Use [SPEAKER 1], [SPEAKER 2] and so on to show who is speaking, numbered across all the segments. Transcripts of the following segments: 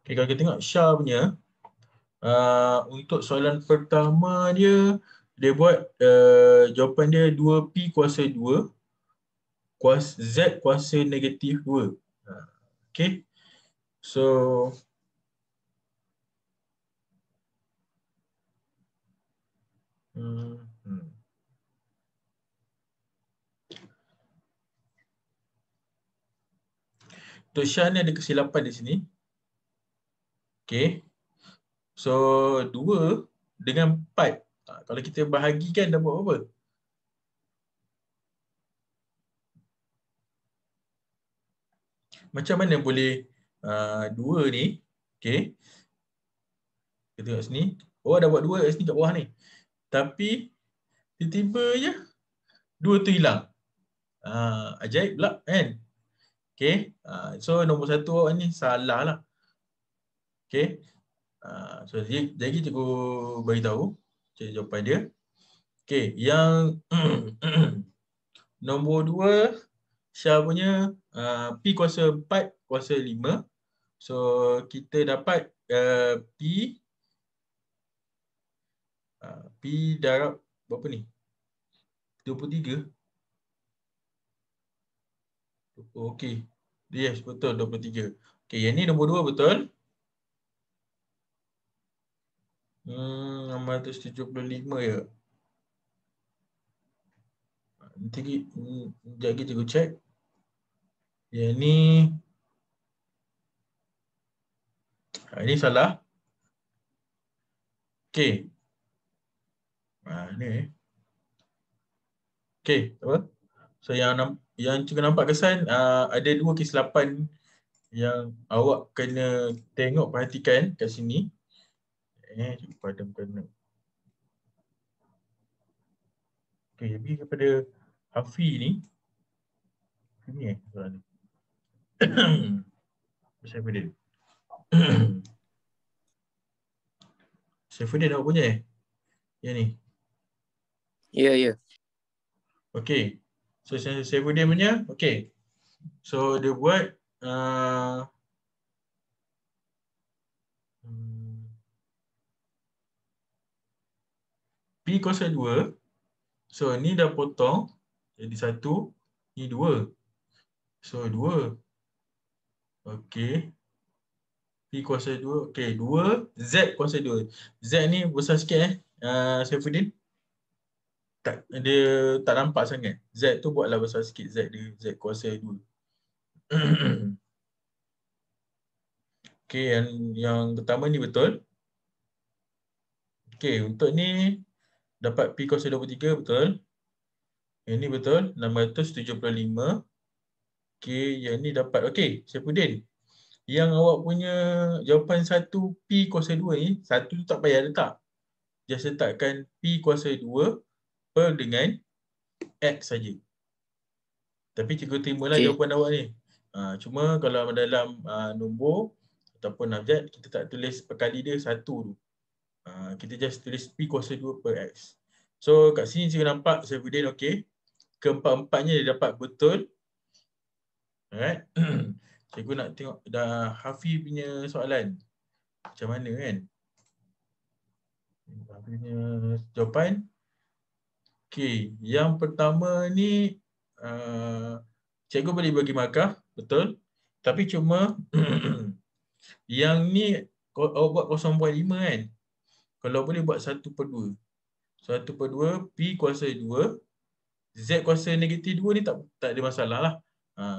[SPEAKER 1] Okay, kalau kita tengok Syah punya, untuk soalan pertama dia buat jawapan dia 2P kuasa 2, Z kuasa negatif 2. Okay, so untuk Syah ni ada kesilapan di sini. Okay, so 2 dengan 4. Kalau kita bahagikan dah buat apa? Macam mana boleh 2 ni, okay, kita tengok sini, oh dah buat 2 kat sini kat bawah ni. Tapi tiba-tiba je 2 tu hilang. Ajaib pula kan? Okay, so nombor 1 awak ni salah lah. Okay, so jadi cikgu beritahu jawapan dia. Okay, yang nombor 2 Syah punya P kuasa 4 kuasa 5. So kita dapat P darab berapa ni? 23. Okey. Yes, betul 23. Okey, yang ni nombor 2 betul. 675 ya. Nanti sekejap lagi cikgu check. Yang ni ini salah. Okey. Ni. Okey, apa? So yang cikgu nampak kesan ada 2 kesilapan yang awak kena tengok, perhatikan kat sini. Cikgu padamkan. Okey, pergi kepada Hafi ni. Ini soalan ni. Saifuddin. Saifuddin awak punya yang ni.
[SPEAKER 2] Ya, ya.
[SPEAKER 1] Okey. So Saifuddin punya, okey. So dia buat P kuasa 2. So ni dah potong jadi 1, ni 2. So 2. Okey. P kuasa 2. Okey, 2 Z kuasa 2. Z ni besar sikit Saifuddin. Dia tak nampak sangat. Z tu buatlah besar sikit Z dia, Z kuasa 2. Okey, yang pertama ni betul. Okey, untuk ni dapat P kuasa 23 betul. Yang ni betul, 675. Okey, yang ni dapat. Okey, Saifuddin. Yang awak punya jawapan 1P kuasa 2 ni, 1 tu tak payah letak. Just letakkan P kuasa 2 per dengan X saja. Tapi cikgu terimalah jawapan awak ni. Cuma kalau dalam nombor ataupun abjad, kita tak tulis perkali dia 1 tu. Kita just tulis P kuasa 2 per X. So kat sini cikgu nampak Saifuddin okey. Keempat-empatnya dia dapat betul. Alright. Cikgu nak tengok dah Hafi punya soalan. Macam mana kan? Hafi punya jawapan. Okey, yang pertama ni cikgu boleh bagi markah, betul. Tapi cuma yang ni awak buat 0.5 kan? Kalau boleh buat 1/2. 1/2 P kuasa 2. Z kuasa negatif 2 ni tak ada masalah lah.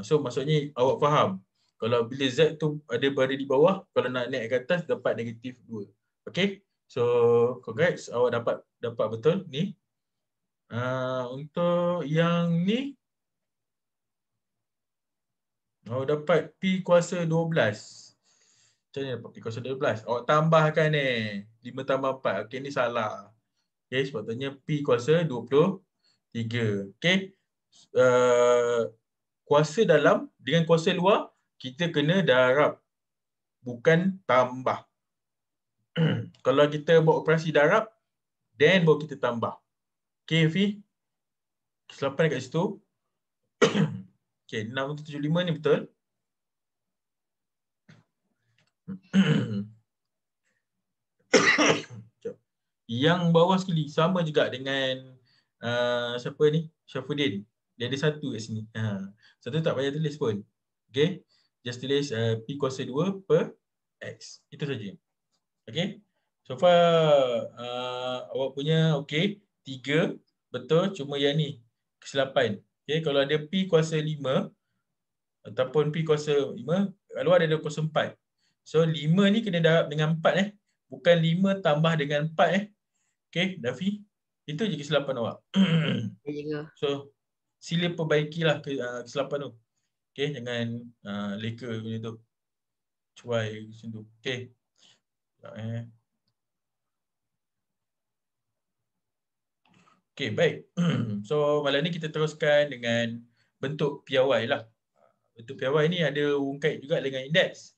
[SPEAKER 1] So maksudnya awak faham. Kalau bila Z tu ada berada di bawah, kalau nak naik ke atas dapat negatif 2. Okay. So congrats, awak dapat betul ni. Untuk yang ni, awak dapat P kuasa 12. Macam mana dapat P kuasa 12? Awak tambahkan 5 tambah 4. Okay, ni salah. Okay, sepatutnya P kuasa 23. Okay. Kuasa dalam dengan kuasa luar, kita kena darab. Bukan tambah. Kalau kita buat operasi darab, then baru kita tambah. Okay, Fi. Kesilapan kat situ. Okay, 675 ni betul. Yang bawah sekali sama juga dengan siapa ni? Syafuddin. Dia ada satu kat sini. Satu tak payah tulis pun. Okay. Just tulis P kuasa 2 per X. Itu saja. Okay. So far awak punya okay. 3 betul. Cuma yang ni kesilapan. Okay. Kalau ada P kuasa 5 ataupun P kuasa 5, luar ada kuasa 4. So 5 ni kena darab dengan 4 Bukan 5 tambah dengan 4 Okay, Dafi. Itu je kesilapan awak. So, sila perbaikilah kesilapan tu. Okay, jangan leka macam tu. Cuai macam tu. Okay. Okay, baik. So, malam ni kita teruskan dengan bentuk piawai lah. Bentuk piawai ni ada ungkait juga dengan indeks.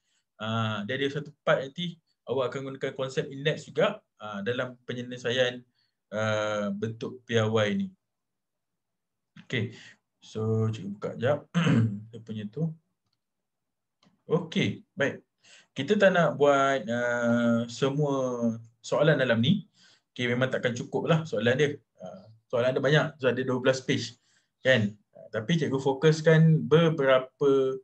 [SPEAKER 1] Dia ada satu part nanti awak akan gunakan konsep indeks juga dalam penyelesaian bentuk piawai ni. Okay, so cikgu buka sekejap. Dia punya tu. Okay, baik. Kita tak nak buat semua soalan dalam ni. Okay, memang takkan cukup lah soalan dia. Soalan ada banyak, so ada 12 page. Kan? Tapi cikgu fokuskan beberapa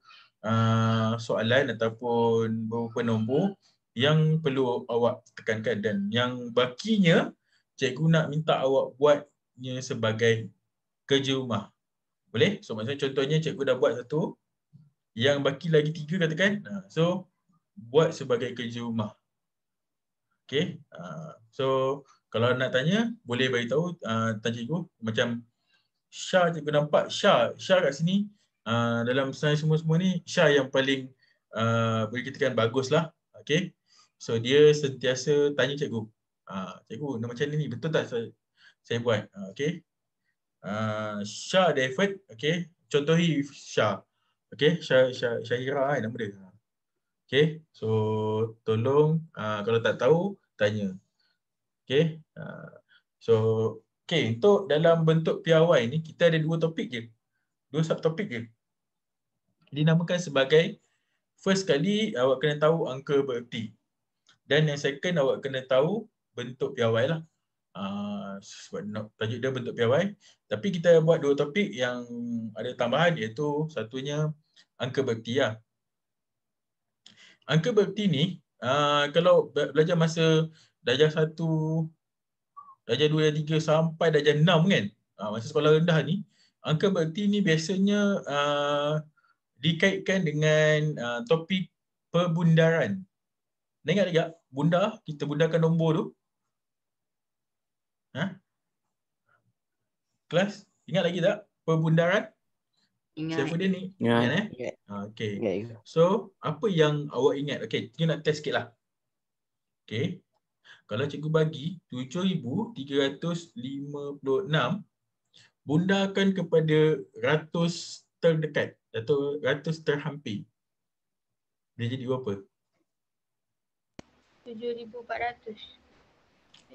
[SPEAKER 1] soalan ataupun beberapa nombor yang perlu awak tekankan. Dan yang bakinya, cikgu nak minta awak buatnya sebagai kerja rumah. Boleh? So maksudnya contohnya cikgu dah buat satu, yang baki lagi 3 katakan. So buat sebagai kerja rumah. Okay. So kalau nak tanya, boleh beritahu tanya cikgu. Macam Syah, cikgu nampak Syah kat sini. Dalam sains semua ni, Syah yang paling boleh katakan bagus lah. Okay. So dia sentiasa tanya cikgu. Cikgu, macam ni betul tak saya buat? Okay. Syah ada effort. Okay. Contohi Syah. Okay. Syahira nama dia. Okay. So tolong kalau tak tahu, tanya. Okay. So okay, untuk dalam bentuk piawai ni kita ada 2 topik je. 2 subtopik je. Dinamakan sebagai first kali awak kena tahu angka bererti. Dan yang second awak kena tahu bentuk piawai lah. Sebab tajuk dia bentuk piawai. Tapi kita buat 2 topik yang ada tambahan, iaitu satunya angka bererti lah. Angka bererti ni kalau belajar masa darjah 1, darjah 2, darjah 3 sampai darjah 6 kan. Masa sekolah rendah ni, angka bererti ni biasanya dikaitkan dengan topik perbundaran. Ingat tak? Bunda, kita bundarkan nombor tu. Kelas, ingat lagi tak perbundaran?
[SPEAKER 3] Ingat.
[SPEAKER 1] Siapa dia ni? Ingat Okay. So, apa yang awak ingat? Okay, kita nak test sikit lah. Okay. Kalau cikgu bagi 7,356, bundarkan kepada ratus terdekat atau ratus terhampir. Dia jadi berapa?
[SPEAKER 3] 7,400.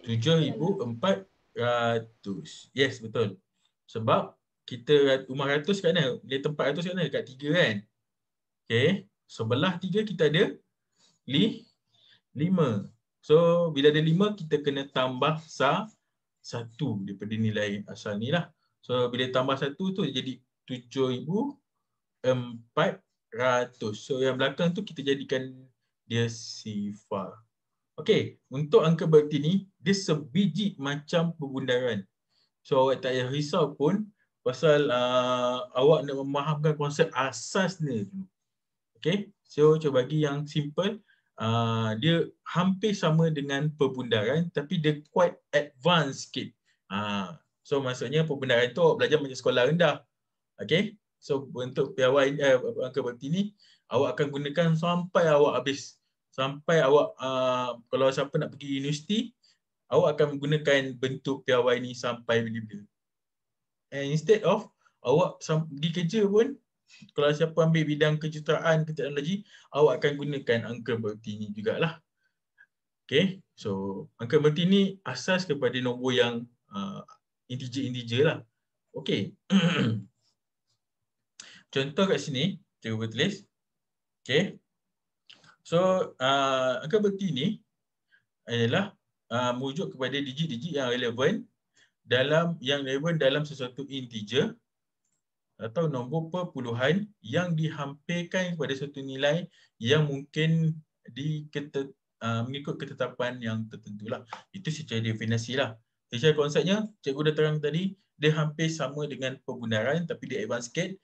[SPEAKER 1] 7,400. Yes, betul. Sebab kita rumah ratus kat mana? Dia tempat ratus kat mana? Dekat 3 kan? Okay. Sebelah 3 kita ada 5. So, bila ada 5, kita kena tambah 1 daripada nilai asal ni lah. So, bila tambah 1 tu jadi 7,400. So, yang belakang tu kita jadikan dia sifar. Okey, untuk angka bererti ni, dia sebiji macam perbundaran. So, awak tak payah risau pun pasal awak nak memahamkan konsep asasnya. Okey, so cuba bagi yang simple. Dia hampir sama dengan perbundaran tapi dia quite advanced sikit. So, maksudnya perbundaran tu awak belajar macam sekolah rendah. Okey, so untuk piawai angka bererti ni, awak akan gunakan sampai awak habis. Sampai awak, kalau siapa nak pergi universiti, awak akan menggunakan bentuk piawai ni sampai bila-bila. And instead of awak pergi kerja pun, kalau siapa ambil bidang kejuruteraan ke teknologi, awak akan gunakan angka bererti ni jugalah. Okay, so angka bererti ni asas kepada nombor yang integer lah. Okay. Contoh kat sini, cikgu boleh tulis. Okay. So, angka berti ni adalah merujuk kepada digit-digit yang relevan dalam sesuatu integer atau nombor perpuluhan yang dihampirkan kepada suatu nilai yang mungkin mengikut ketetapan yang tertentu lah. Itu secara definisi lah. Secara konsepnya, cikgu dah terang tadi, dia hampir sama dengan pembenaran tapi dia advance sikit.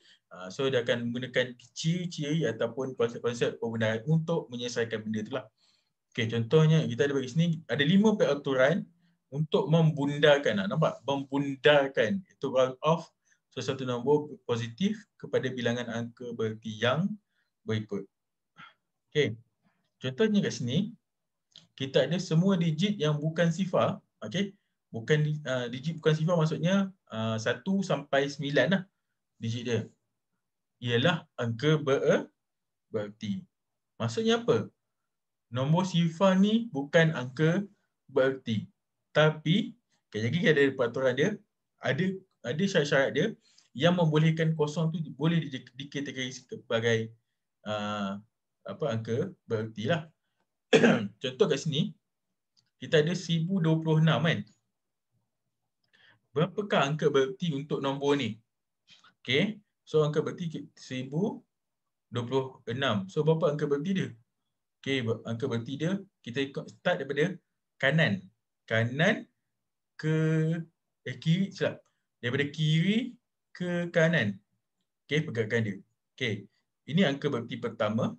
[SPEAKER 1] So dia akan menggunakan ciri-ciri ataupun konsep-konsep pembenaran untuk menyelesaikan benda tu lah. Okay, contohnya kita ada bagi sini, ada 5 peraturan untuk membundarkan. Nampak? Membundarkan. Itu round off sesuatu nombor positif kepada bilangan angka berti yang berikut. Okay. Contohnya kat sini, kita ada semua digit yang bukan sifar. Okay. Digit bukan sifar maksudnya 1 sampai 9 lah digit dia. Ialah angka bererti. Maksudnya apa? Nombor sifar ni bukan angka bererti. Tapi, lagi ada peraturan dia, ada syarat-syarat dia yang membolehkan kosong tu boleh dikategorisasi sebagai angka bererti lah. Contoh kat sini, kita ada 1026 kan. Berapakah angka bererti untuk nombor ni? Okay, so angka bererti 1026. So berapa angka bererti dia? Okay, angka bererti dia, kita start daripada kanan. Kanan ke kiri, silap. Daripada kiri ke kanan. Okay, pergerakan dia. Okay, ini angka bererti pertama.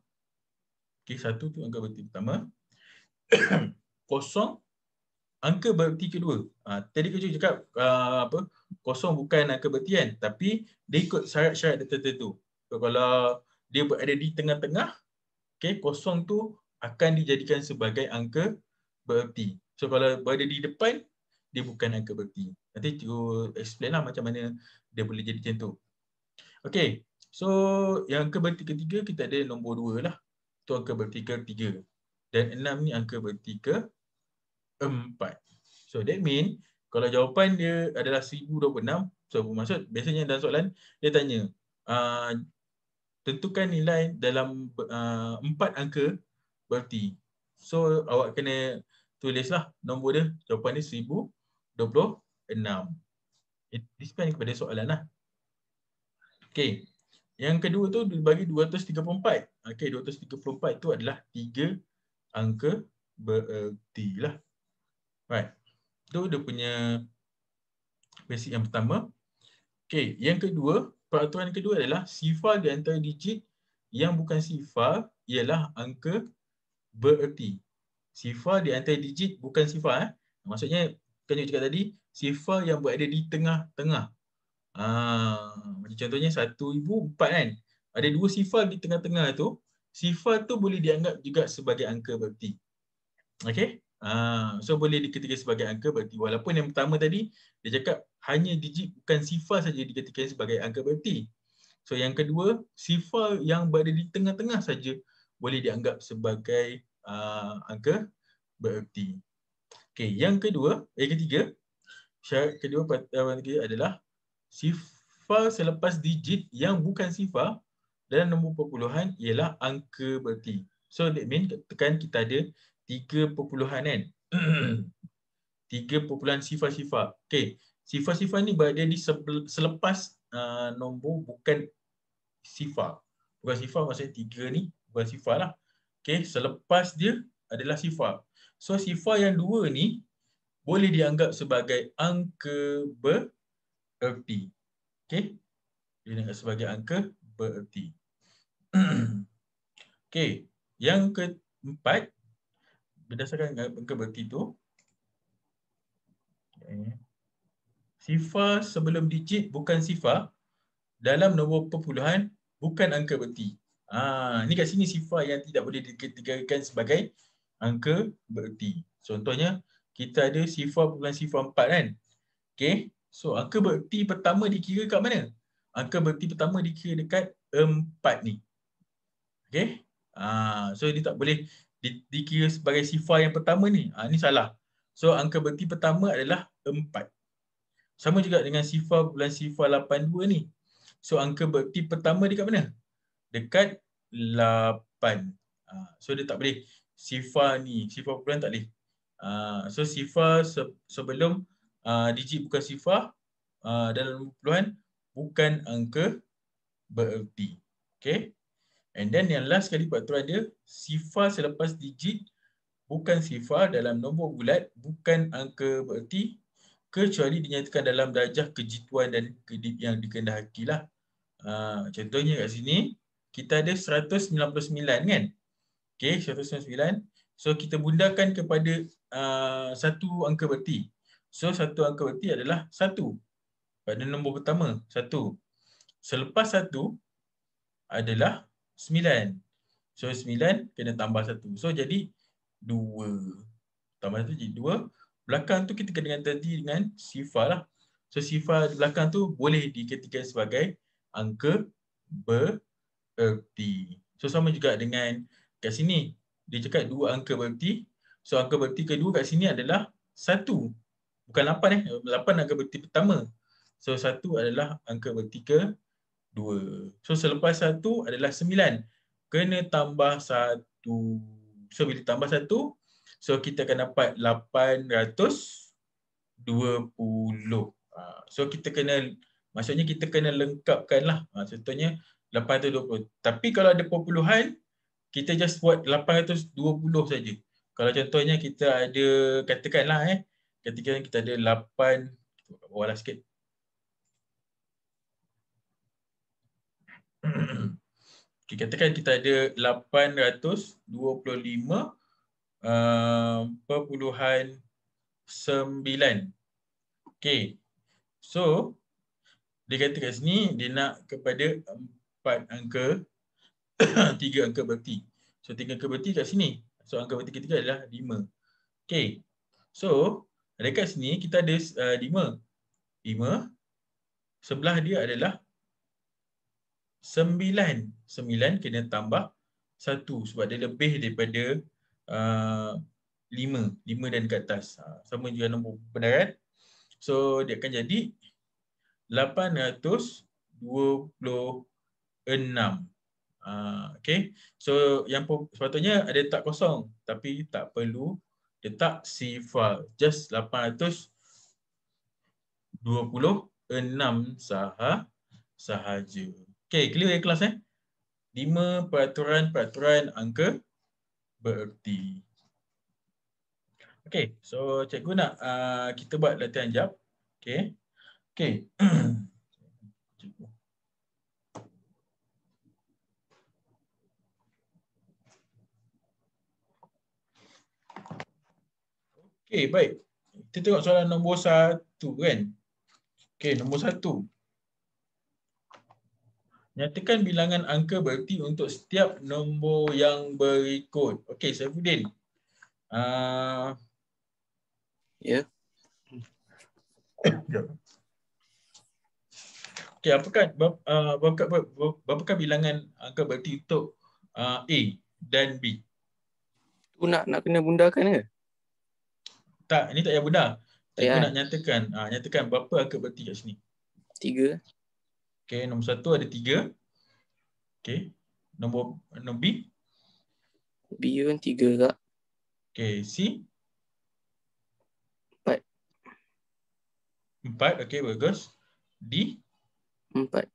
[SPEAKER 1] Okay, 1 tu angka bererti pertama. Kosong, angka bererti kedua. Tadi kita cakap kosong bukan angka bererti kan, tapi dia ikut syarat-syarat tertentu. So, kalau dia berada di tengah-tengah, okay, kosong tu akan dijadikan sebagai angka bererti. So kalau berada di depan, dia bukan angka bererti. Nanti cikgu explain lah macam mana dia boleh jadi macam tu. Okay, so yang angka bererti ketiga kita ada nombor 2 lah. Itu angka bererti ke-3. Dan 6 ni angka bererti ke-4. So that mean kalau jawapan dia adalah 1026, so maksud biasanya dalam soalan dia tanya tentukan nilai dalam 4 angka bererti. So awak kena tulislah nombor dia, jawapan dia 1026. Depend kepada soalan lah. Okay. Yang kedua tu bagi 234. Okay, 234 tu adalah 3 angka bererti lah. Right. Itu dia punya basic yang pertama. Okay, yang kedua, peraturan kedua adalah sifar di antara digit yang bukan sifar ialah angka bererti. Sifar di antara digit bukan sifar. Maksudnya, kan saya cakap tadi, sifar yang berada di tengah-tengah. Macam contohnya 1004 kan. Ada 2 sifar di tengah-tengah tu. Sifar tu boleh dianggap juga sebagai angka bererti. Okay. So boleh dikategorikan sebagai angka bererti. Walaupun yang pertama tadi, dia cakap hanya digit bukan sifar saja dikategorikan sebagai angka bererti. So yang kedua, sifar yang berada di tengah-tengah saja boleh dianggap sebagai angka bererti. Okey, yang ketiga, syarat kedua adalah sifar selepas digit yang bukan sifar dalam nombor perpuluhan ialah angka bererti. So that means tekan kita ada 3 perpuluhan kan. 3 perpuluhan sifar-sifar. Okey, sifar-sifar ni berada di selepas nombor bukan sifar. Bukan sifar maksudnya 3 ni bukan sifar lah. Okey, selepas dia adalah sifar. So sifar yang 2 ni boleh dianggap sebagai angka bererti. Okey. Dia dianggap sebagai angka bererti. Okey, yang keempat berdasarkan angka bererti tu, sifar sebelum digit bukan sifar dalam nombor perpuluhan bukan angka bererti. Ni kat sini sifar yang tidak boleh dikategorikan sebagai angka bererti. Contohnya, kita ada sifar perpuluhan sifar 4 kan. Okay. So, angka bererti pertama dikira kat mana? Angka bererti pertama dikira dekat 4 ni. Okay. So, dia tak boleh dikira sebagai sifar yang pertama ni. Ni salah. So, angka bererti pertama adalah 4. Sama juga dengan sifar perpuluhan sifar 82 ni. So, angka bererti pertama dekat mana? Dekat 8. So dia tak boleh sifar ni, sifar perpuluhan tak boleh. So sifar sebelum digit bukan sifar dalam perpuluhan bukan angka bererti. Okay. And then yang last kali peraturan dia, sifar selepas digit bukan sifar dalam nombor bulat bukan angka bererti kecuali dinyatakan dalam darjah kejituan dan yang dikehendaki lah. Contohnya kat sini kita ada 199 kan. Okay, 199. So kita bundakan kepada satu angka berti. So satu angka berti adalah 1. Pada nombor pertama 1. Selepas 1 adalah 9. So 9 kena tambah 1. So jadi 2. Tambah 1 jadi 2. Belakang tu kita kena ganti dengan sifar lah. So sifar di belakang tu boleh diketikkan sebagai angka bererti. So sama juga dengan kat sini. Dia cakap 2 angka bererti. So angka bererti kedua kat sini adalah 1. Bukan 8 8 angka bererti pertama. So 1 adalah angka bererti kedua. So selepas 1 adalah 9. Kena tambah 1. So bila tambah 1, so kita akan dapat 820. So kita kena, maksudnya kita kena lengkapkan lah. Contohnya 820. Tapi kalau ada perpuluhan, kita just buat 820 saja. Kalau contohnya kita ada, katakanlah ketika kita ada 8, bawah lah sikit. Okay, katakan kita ada 820.9. Okay. So, dia kata kat sini, dia nak kepada 4 angka, 3 angka berti. So, 3 angka berti kat sini. So, angka berti ketiga adalah 5. Okay. So, dekat sini kita ada 5. 5. Sebelah dia adalah 9. 9 kena tambah 1 sebab dia lebih daripada 5 dan ke atas. Sama juga nombor benaran. So dia akan jadi 826. Okay. So yang sepatutnya ada tak kosong tapi tak perlu letak sifar. Just 826 sahaja. Okay, clear kelas 5 peraturan angka bererti. Okay, so cikgu nak kita buat latihan jap. Okay. Okay. Okay, baik. Kita tengok soalan nombor 1 kan. Okay, nombor 1. Nyatakan bilangan angka bererti untuk setiap nombor yang berikut. Okey, Saifuddin.
[SPEAKER 2] Ya.
[SPEAKER 1] Okey, berapakah bilangan angka bererti untuk A dan B?
[SPEAKER 2] Tu nak kena bundakan ke?
[SPEAKER 1] Tak, ini tak payah bunda. Cikgu
[SPEAKER 2] Payah.
[SPEAKER 1] nak nyatakan berapa angka bererti kat sini.
[SPEAKER 2] 3.
[SPEAKER 1] Okey, nombor 1 ada 3. Okey. Nombor B?
[SPEAKER 2] B kan 3 kak.
[SPEAKER 1] Okey, C?
[SPEAKER 2] 4.
[SPEAKER 1] 4, okey, bagus. D?
[SPEAKER 2] 4.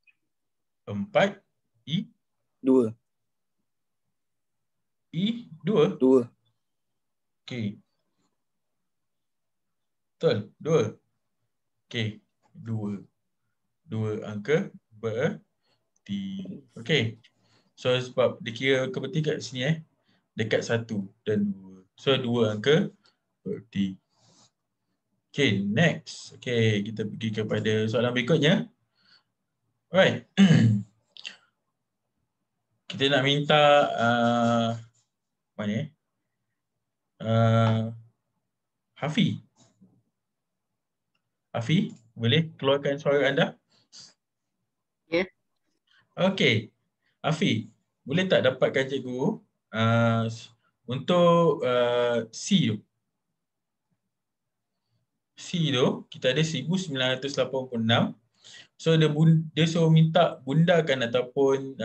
[SPEAKER 1] 4. E?
[SPEAKER 2] 2.
[SPEAKER 1] E? 2?
[SPEAKER 2] 2.
[SPEAKER 1] Okey. Betul? 2. Okey. 2 angka bererti. Okey. So sebab dia kira angka bererti kat sini dekat 1 dan 2. So 2 angka bererti. Okey, next. Okey, kita pergi kepada soalan berikutnya. Alright. Kita nak minta mana Hafi. Hafi, boleh keluarkan suara anda?
[SPEAKER 3] Ya.
[SPEAKER 1] Okey. Hafi, boleh tak dapatkan cikgu untuk C tu? C tu, kita ada 1986. So dia suruh minta bundakan ataupun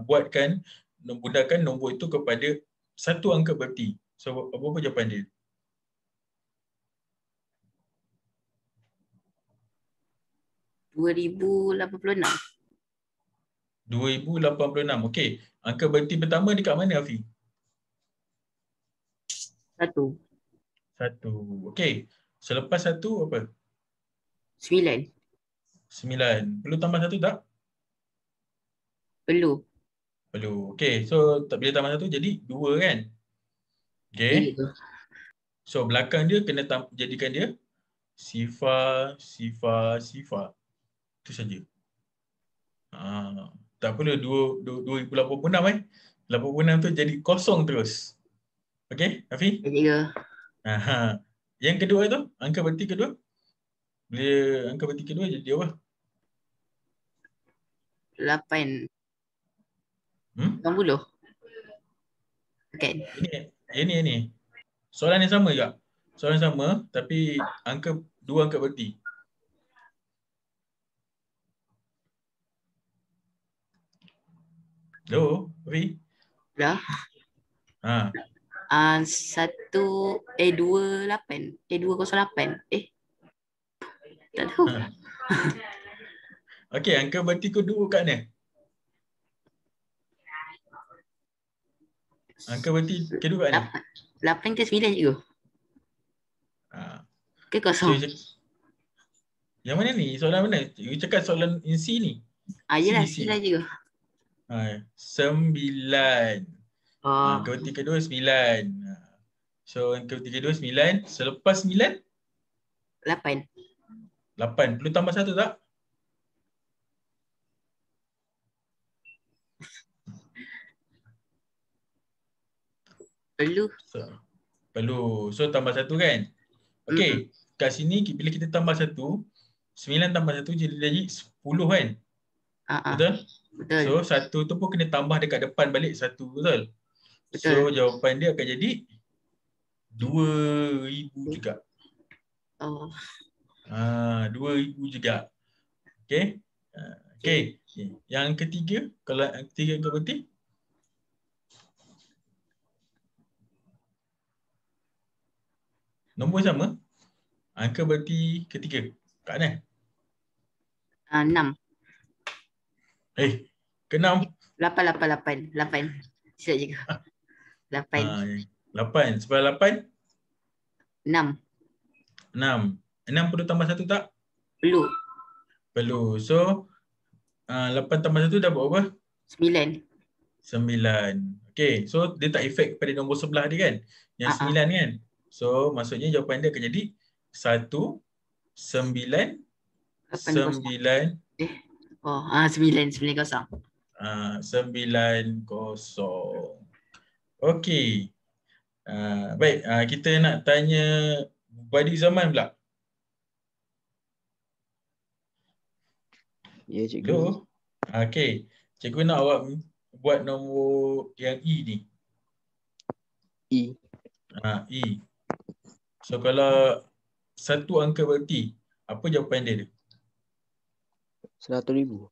[SPEAKER 1] bundakan nombor itu kepada satu angka berti. So, apa jawapan dia?
[SPEAKER 3] 2086.
[SPEAKER 1] 2086. Okey. Angka berti pertama dekat mana, Afi?
[SPEAKER 3] 1.
[SPEAKER 1] 1. Okey. Selepas 1 apa?
[SPEAKER 3] 9.
[SPEAKER 1] 9. Perlu tambah 1 tak?
[SPEAKER 3] Perlu.
[SPEAKER 1] Perlu. Okey. So, tak bila tambah 1 jadi 2 kan?
[SPEAKER 3] Ya
[SPEAKER 1] Okey.
[SPEAKER 3] tu.
[SPEAKER 1] So, belakang dia kena jadikan dia sifar, sifar, sifar. Itu saja. Tak perlu 2086 86 tu jadi kosong terus. Okey, Afi?
[SPEAKER 3] Ya cikgu.
[SPEAKER 1] Yang kedua tu, angka berti kedua. Bila angka berti kedua jadi apa?
[SPEAKER 3] 8.
[SPEAKER 1] Hmm?
[SPEAKER 3] 80. Kan?
[SPEAKER 1] Ini. Soalan yang sama juga. Soalan yang sama tapi dua angka berti. Hello, Afi?
[SPEAKER 3] Dah.
[SPEAKER 1] Ha.
[SPEAKER 3] 28. 208. Tak tahu.
[SPEAKER 1] Okey, angka berti kedua kat mana? Angka berti kedua kat mana?
[SPEAKER 3] 8 ke 9 cikgu? Ke kosong?
[SPEAKER 1] Yang mana ni? Soalan mana? You cakap soalan INSI ni.
[SPEAKER 3] Yelah,
[SPEAKER 1] CBC.
[SPEAKER 3] 9 cikgu.
[SPEAKER 1] 9. Angka berti kedua 9. So angka berti kedua 9. Selepas 9?
[SPEAKER 3] 8.
[SPEAKER 1] 8. Perlu tambah 1 tak?
[SPEAKER 3] Perlu.
[SPEAKER 1] Perlu. So tambah 1 kan? Okey. Kat sini bila kita tambah 1, 9 tambah 1 jadi 10 kan? Betul?
[SPEAKER 3] Betul.
[SPEAKER 1] So 1 tu pun kena tambah dekat depan balik 1, betul? So jawapan dia akan jadi 2000 juga. 2000 juga. Okey. Okey. Yang ketiga, kalau yang ketiga angka berti? Nombor sama. Angka berti ketiga. Kat mana?
[SPEAKER 3] 6.
[SPEAKER 1] Ke-6.
[SPEAKER 3] 8. Silap cikgu. 8.
[SPEAKER 1] 8. Sebab 8?
[SPEAKER 3] 6.
[SPEAKER 1] 6 perlu tambah 1 tak?
[SPEAKER 3] Perlu.
[SPEAKER 1] Perlu. So 8 tambah 1 dah buat apa?
[SPEAKER 3] 9.
[SPEAKER 1] 9. Okey. So dia tak efek pada nombor sebelah dia kan? Yang 9 kan? So maksudnya jawapan dia akan jadi 1, 9, 9.
[SPEAKER 3] 9.
[SPEAKER 1] 90. Okey. Baik, kita nak tanya Badi Zaman pula.
[SPEAKER 2] Ya, cikgu.
[SPEAKER 1] Hello. Okey. Cikgu nak awak buat nombor yang E ni.
[SPEAKER 2] E.
[SPEAKER 1] E. So kalau satu angka berti, apa jawapan dia?
[SPEAKER 2] 100,000.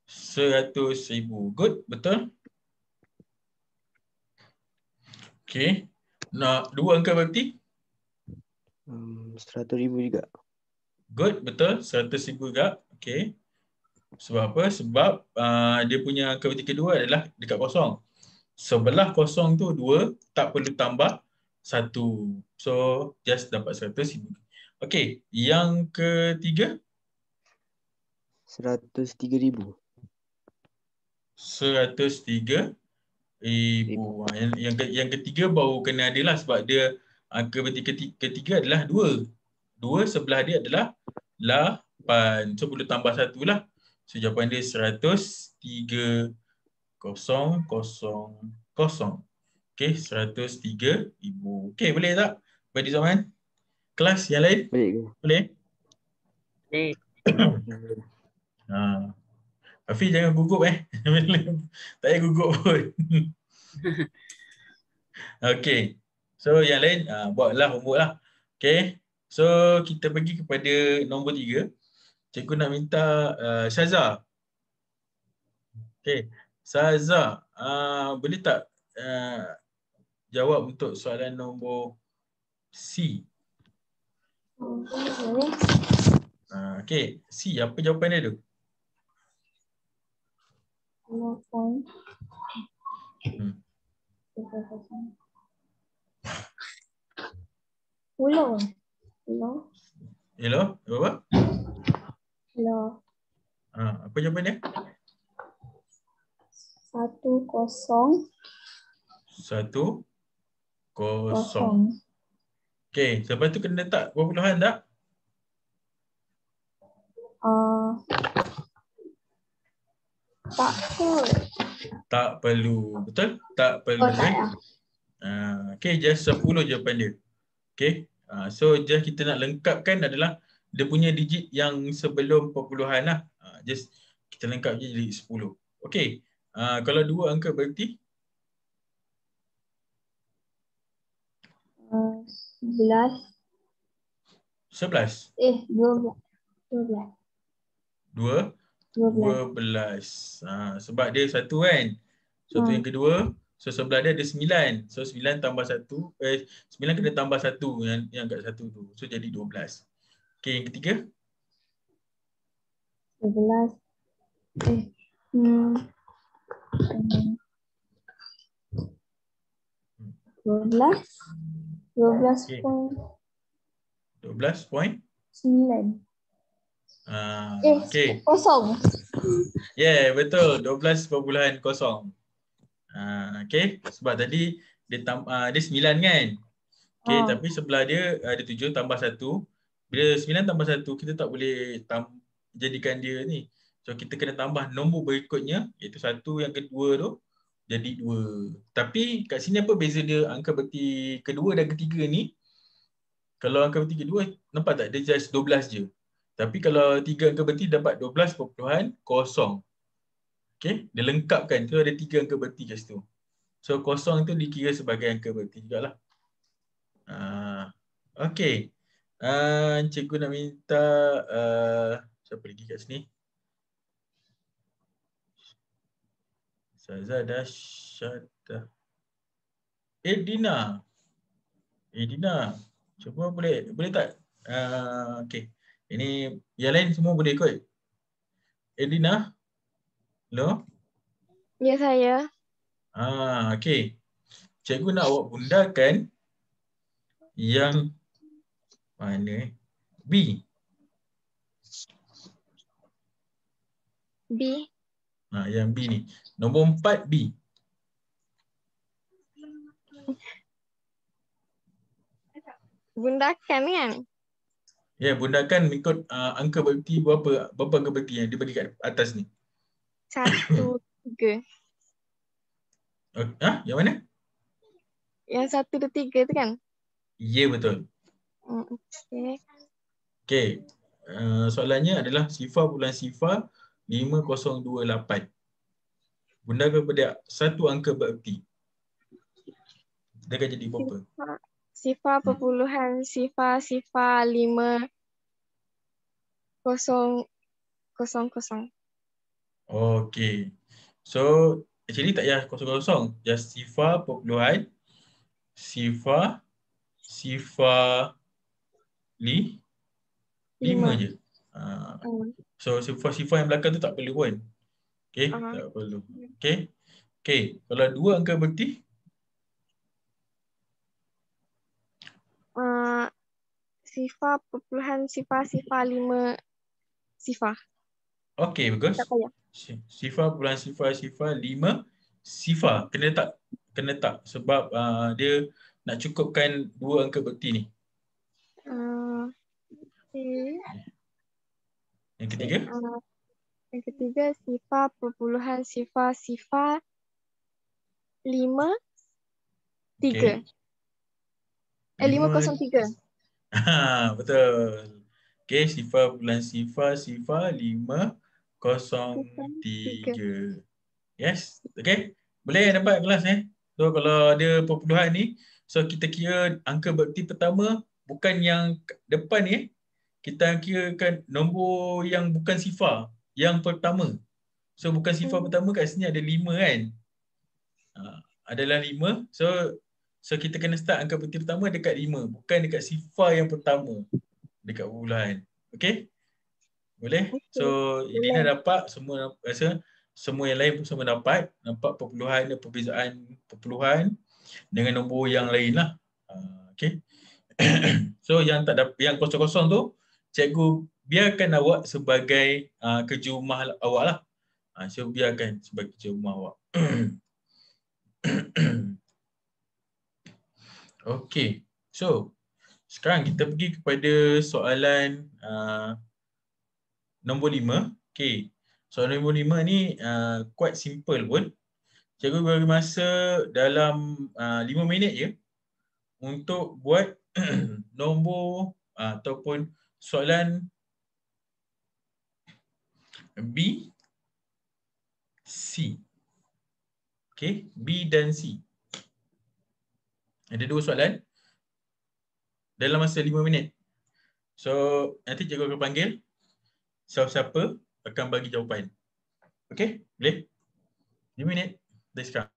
[SPEAKER 1] 100,000. Good, betul? Okey. Nak dua angka berti?
[SPEAKER 2] 100,000 juga.
[SPEAKER 1] Good, betul. 100,000 juga. Okey. Sebab apa? Sebab dia punya angka berti kedua adalah dekat kosong. Sebelah kosong tu 2, tak perlu tambah 1. So, just dapat 100,000. Okey, yang ketiga?
[SPEAKER 2] 103,000.
[SPEAKER 1] 103,000. Yang ketiga baru kena ada lah sebab dia angka berti ketiga adalah 2. 2 sebelah dia adalah 8. So perlu tambah 1 lah. So jawapan dia 103,000. Okey, 103,000. Okey, boleh tak? Badi Zaman? Kelas yang lain?
[SPEAKER 2] Boleh ke?
[SPEAKER 1] Boleh?
[SPEAKER 3] Boleh.
[SPEAKER 1] Afi jangan gugup tak payah gugup pun. Okey. So yang lain buatlah homework lah. Okey. So kita pergi kepada nombor 3. Cikgu nak minta Syaza. Okey. Syaza, boleh tak jawab untuk soalan nombor C. Okey, C apa jawapan dia tu?
[SPEAKER 4] 0.10.
[SPEAKER 1] Hmm.
[SPEAKER 4] 10.
[SPEAKER 1] Hello, apa?
[SPEAKER 4] Hello.
[SPEAKER 1] Apa jawapan dia?
[SPEAKER 4] 10.
[SPEAKER 1] 1, 0. Okey, lepas tu kena letak perpuluhan tak?
[SPEAKER 4] Tak kot.
[SPEAKER 1] Tak perlu. Betul? Tak perlu.
[SPEAKER 4] Tak ya.
[SPEAKER 1] Okey, just 10 jawapan dia. Okey. So just kita nak lengkapkan adalah dia punya digit yang sebelum perpuluhan lah. Just kita lengkap je jadi 10. Okey. Kalau dua angka berarti
[SPEAKER 4] 11.
[SPEAKER 1] 11.
[SPEAKER 4] 12.
[SPEAKER 1] 12. Sebab dia satu kan. So tu yang kedua. So sebelah dia ada 9. So 9 tambah 1. 9 kena tambah 1 yang kat satu tu. So jadi 12. Okey, yang ketiga.
[SPEAKER 4] 11. 12 point 9.
[SPEAKER 1] Okey.
[SPEAKER 4] 0.
[SPEAKER 1] Yeah, betul. 12.0. Okey, sebab tadi dia 9 kan. Okey, tapi sebelah dia ada 7 tambah 1. Bila 9 tambah 1, kita tak boleh jadikan dia ni. So kita kena tambah nombor berikutnya, iaitu 1 yang kedua tu jadi 2. Tapi kat sini apa beza dia angka berti kedua dan ketiga ni? Kalau angka berti kedua, nampak tak? Dia just 12 je. Tapi kalau 3 angka berti dapat 12.0. Okey, dia lengkapkan. Tu ada 3 angka berti kat situ. So 0 tu dikira sebagai angka berti jugalah. Okey. Cikgu nak minta siapa lagi kat sini? Sazadah Syada. Dina. Dina. Cuba boleh tak? Okey. Ini yang lain semua boleh ikut. Dina. Hello?
[SPEAKER 5] Ya, saya.
[SPEAKER 1] Okey. Cikgu nak awak bundakan yang mana? B.
[SPEAKER 5] B.
[SPEAKER 1] Yang B ni. Nombor 4 B.
[SPEAKER 5] Bundakan kan?
[SPEAKER 1] Ya, bundakan ikut angka berti berapa angka berti yang dia bagi kat atas ni.
[SPEAKER 5] 1, 3.
[SPEAKER 1] Yang mana?
[SPEAKER 5] Yang 1, 2, 3 tu kan?
[SPEAKER 1] Ya, betul.
[SPEAKER 5] Okey.
[SPEAKER 1] Okey. Soalannya adalah sifar bulan sifar 5028. Bundakan pada satu angka berti. Dia akan jadi berapa?
[SPEAKER 5] Sifar perpuluhan sifar 5 0 0 0.
[SPEAKER 1] Okey. So, actually tak payah 00. Just sifar perpuluhan sifar 5 je. So sifar-sifar yang belakang tu tak perlu pun. Okey, tak perlu. Okey. Okey, kalau dua angka berti
[SPEAKER 5] sifar perpuluhan sifar 5 sifar.
[SPEAKER 1] okey, bagus.
[SPEAKER 5] Tak payah.
[SPEAKER 1] Sifar perpuluhan sifar 5 sifar. Kena tak sebab dia nak cukupkan dua angka berti ni.
[SPEAKER 5] Okay.
[SPEAKER 1] Yang ketiga?
[SPEAKER 5] Yang ketiga sifar perpuluhan sifar 5 3. 503.
[SPEAKER 1] Betul. Okey, sifar bulan sifar 503. Yes, okey. Boleh dapat kelas So kalau ada perpuluhan ni, so kita kira angka berti pertama bukan yang depan ni kita kirakan nombor yang bukan sifar, yang pertama. So bukan sifar pertama kat sini ada 5 kan? adalah 5. So kita kena start angka peti pertama dekat 5, bukan dekat sifar yang pertama dekat perpuluhan. Okey? Boleh?
[SPEAKER 5] Okey.
[SPEAKER 1] So Elina dapat, semua rasa semua yang lain pun semua dapat. Nampak perpuluhan dan perbezaan perpuluhan dengan nombor yang lain lah. Okey. So yang tak dapat, yang kosong-kosong tu, cikgu biarkan awak sebagai kerja rumah awak lah. So biarkan sebagai kerja rumah awak. Okey. So sekarang kita pergi kepada soalan nombor 5. Okey. Soalan nombor 5 ni quite simple pun. Cikgu bagi masa dalam 5 minit je untuk buat nombor ataupun soalan B, C. Okey, B dan C. Ada 2 soalan dalam masa 5 minit. So, nanti cikgu akan panggil siapa-siapa akan bagi jawapan. Okey, boleh? 5 minit dari sekarang.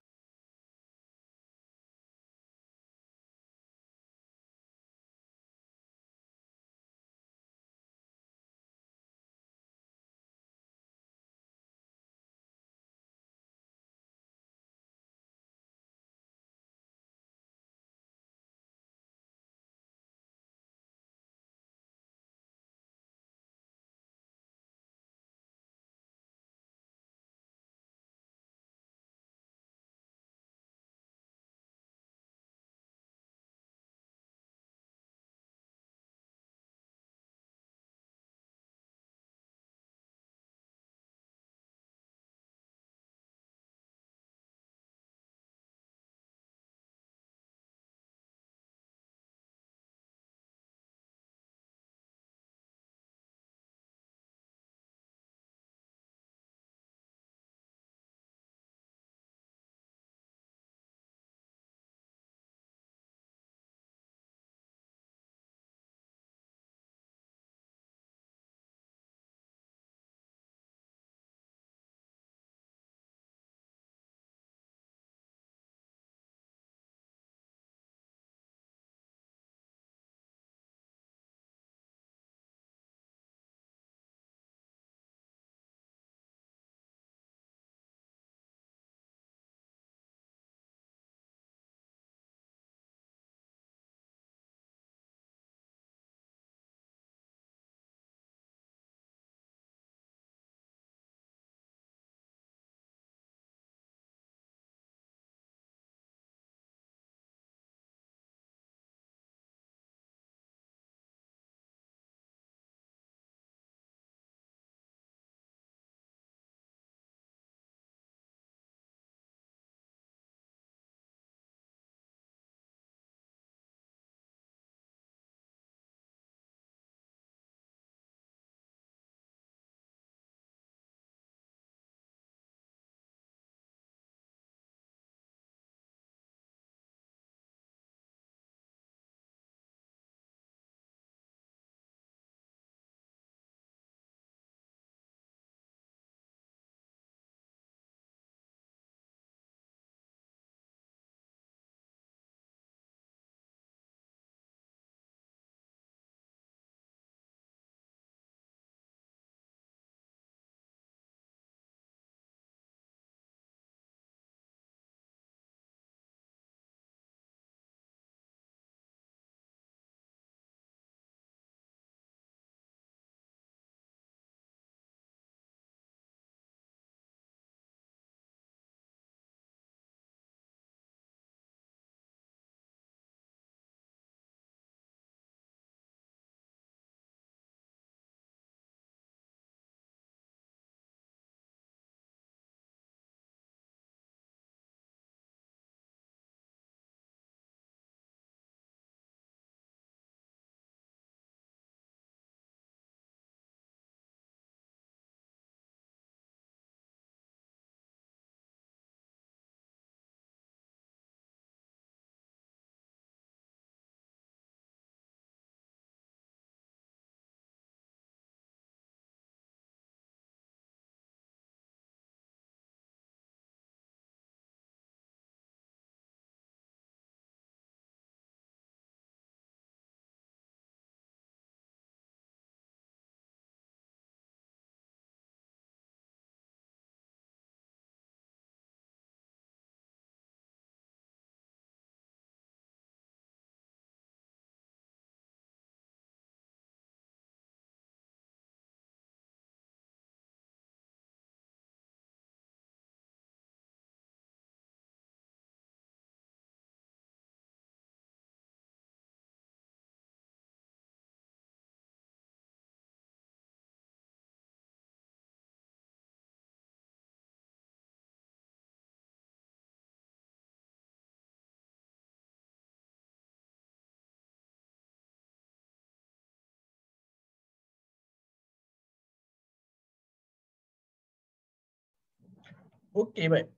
[SPEAKER 1] Okey, baik.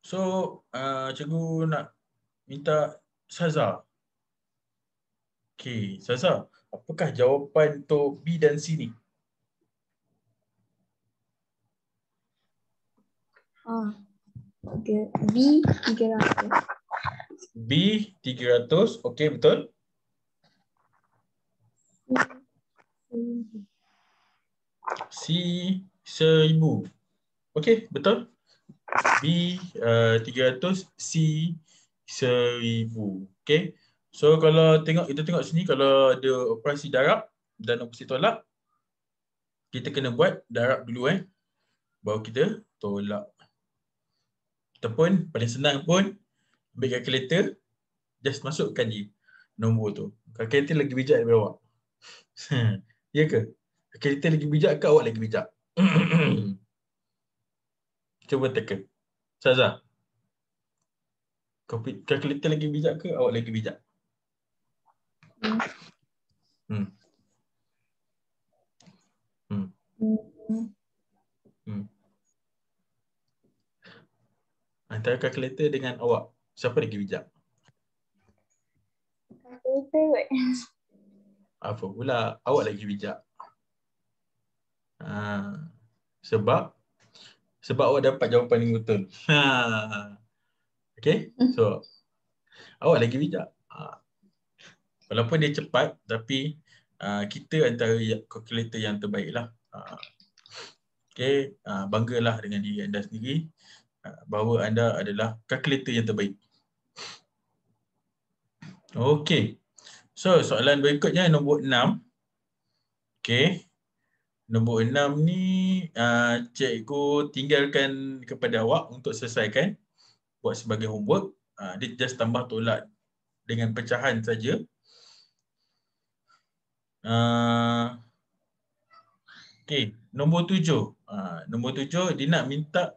[SPEAKER 1] So, cikgu nak minta Saza. Okey, Saza, apakah jawapan untuk B dan C ni?
[SPEAKER 4] B 300.
[SPEAKER 1] B 300, okey betul. C 1000. Okey, betul. B 300, C 1000. Okey. So kalau kita tengok sini kalau ada operasi darab dan operasi tolak, kita kena buat darab dulu baru kita tolak. Ataupun paling senang pun ambil kalkulator, just masukkan je nombor tu. Kalkulator lagi bijak daripada awak. Ya ke? Kalkulator lagi bijak ke awak lagi bijak? Cuba tekan. Saza. Kalkulator lagi bijak ke awak lagi bijak? Hmm. Hmm. Hmm. Antara kalkulator dengan awak, siapa lagi bijak?
[SPEAKER 4] Kalkulator.
[SPEAKER 1] Apa pula? Awak lagi bijak. Sebab awak dapat jawapan yang betul. Okay? So, awak lagi bijak. Walaupun dia cepat, tapi kita antara kalkulator yang terbaik lah. Okay? Banggalah dengan diri anda sendiri bahawa anda adalah kalkulator yang terbaik. Okay. So, soalan berikutnya nombor 6. Okay. Nombor 6 ni cikgu tinggalkan kepada awak untuk selesaikan. Buat sebagai homework. Dia just tambah tolak dengan pecahan saja. Okay, nombor 7. Nombor 7 dia nak minta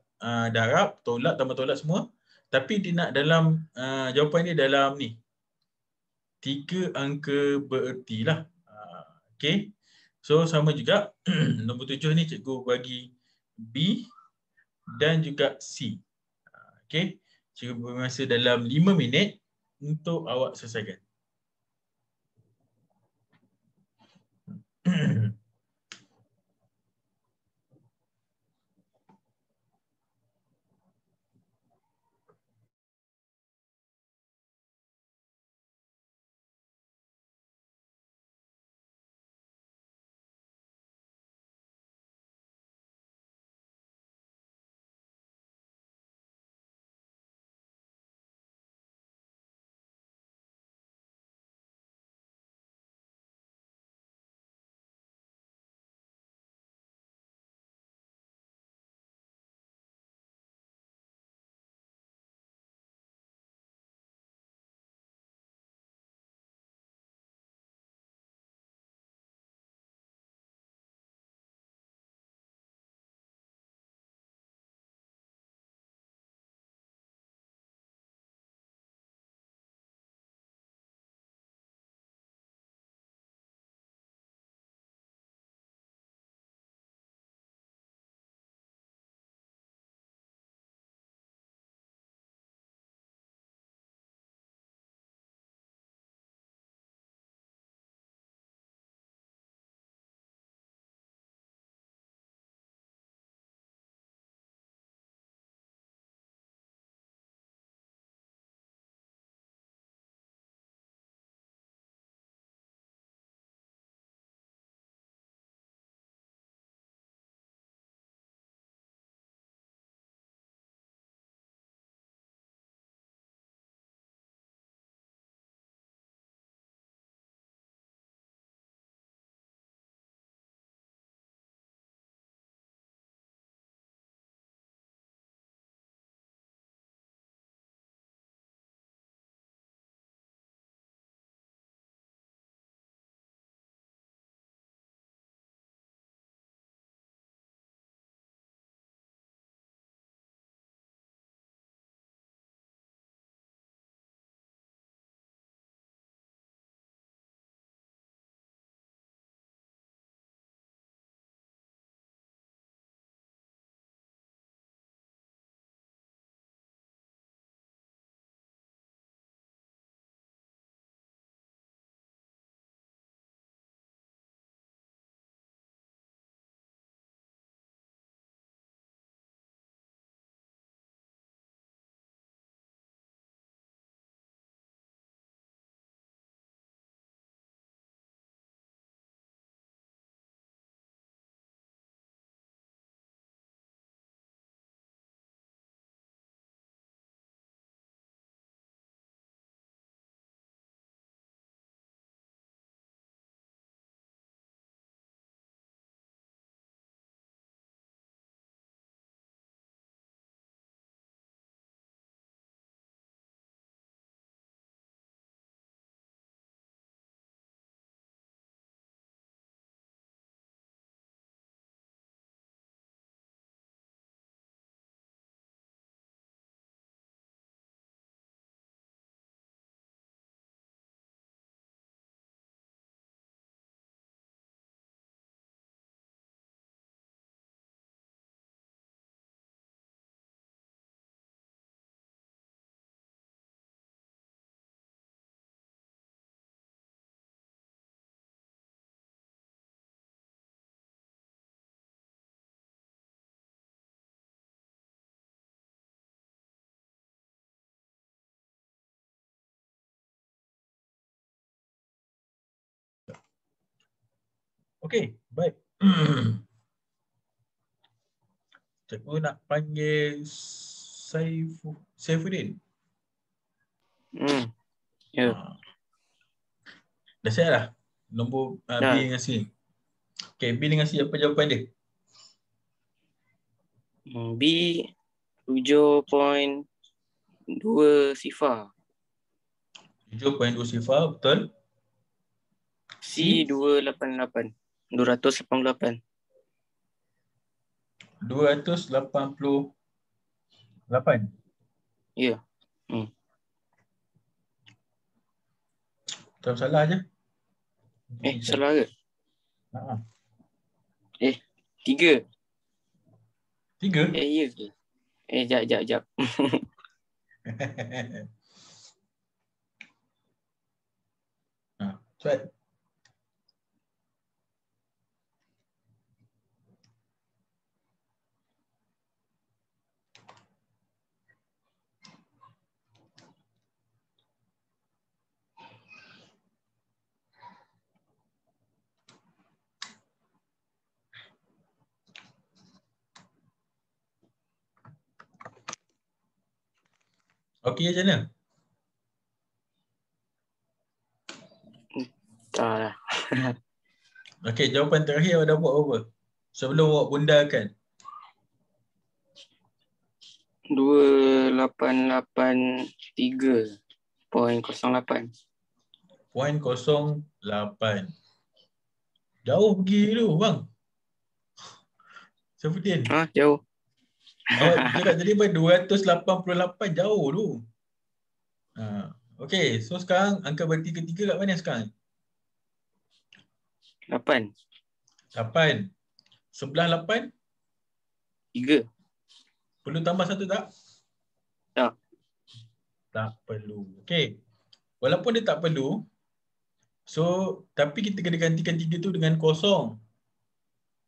[SPEAKER 1] darab, tolak, tambah tolak semua. Tapi dia nak dalam jawapan dia dalam ni. 3 angka bererti lah. Okay. So sama juga nombor 7 ni cikgu bagi B dan juga C. Okay. Cikgu beri masa dalam 5 minit untuk awak selesaikan. Okey, baik. Cikgu nak panggil Saifuddin.
[SPEAKER 2] Ya.
[SPEAKER 1] Dah siap dah? Nombor B
[SPEAKER 2] Dah.
[SPEAKER 1] dengan C. Okey, B dengan C apa jawapan dia?
[SPEAKER 2] B 7.2 sifar.
[SPEAKER 1] 7.2 sifar, betul?
[SPEAKER 2] C 288. 288.
[SPEAKER 1] 288.
[SPEAKER 2] Ya.
[SPEAKER 1] Tak salah je.
[SPEAKER 2] Salah ke?
[SPEAKER 1] Ha.
[SPEAKER 2] 3.
[SPEAKER 1] 3?
[SPEAKER 2] Ya ke? Jap.
[SPEAKER 1] Cepat. Okey macam mana?
[SPEAKER 2] Tak lah.
[SPEAKER 1] Okey, jawapan terakhir awak dah buat apa? Sebelum awak bundarkan.
[SPEAKER 2] 2883.08.
[SPEAKER 1] 0.08. Jauh pergi tu bang. Saifuddin.
[SPEAKER 2] Jauh.
[SPEAKER 1] Awak cakap tadi 288 jauh tu. Okey, so sekarang angka berti ketiga kat mana sekarang?
[SPEAKER 2] 8.
[SPEAKER 1] 8. Sebelah 8
[SPEAKER 2] 3.
[SPEAKER 1] perlu tambah satu tak?
[SPEAKER 2] Tak.
[SPEAKER 1] Tak perlu. Okey. Walaupun dia tak perlu, so tapi kita kena gantikan 3 tu dengan kosong.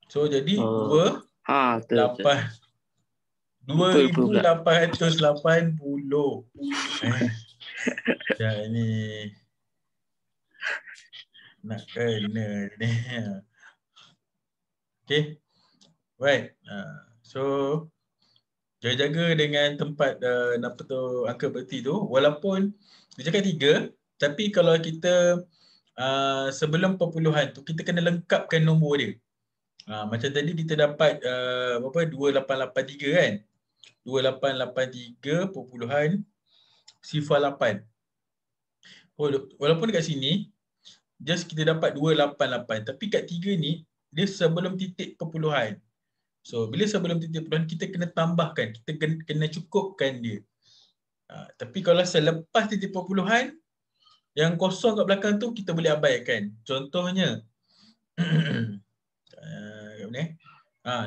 [SPEAKER 1] So jadi 2
[SPEAKER 2] Betul.
[SPEAKER 1] 2880. Dah ni. Nak kena ni. Okay. Right. So jaga-jaga dengan tempat apa tu angka berti tu. Walaupun dia cakap 3, tapi kalau kita sebelum perpuluhan tu kita kena lengkapkan nombor dia. Macam tadi kita dapat 2883 kan? 2883 perpuluhan sifar 8. Walaupun dekat sini just kita dapat 288, tapi kat 3 ni dia sebelum titik perpuluhan. So bila sebelum titik perpuluhan kita kena tambahkan, kita kena cukupkan dia. Tapi kalau selepas titik perpuluhan, yang kosong kat belakang tu kita boleh abaikan. Contohnya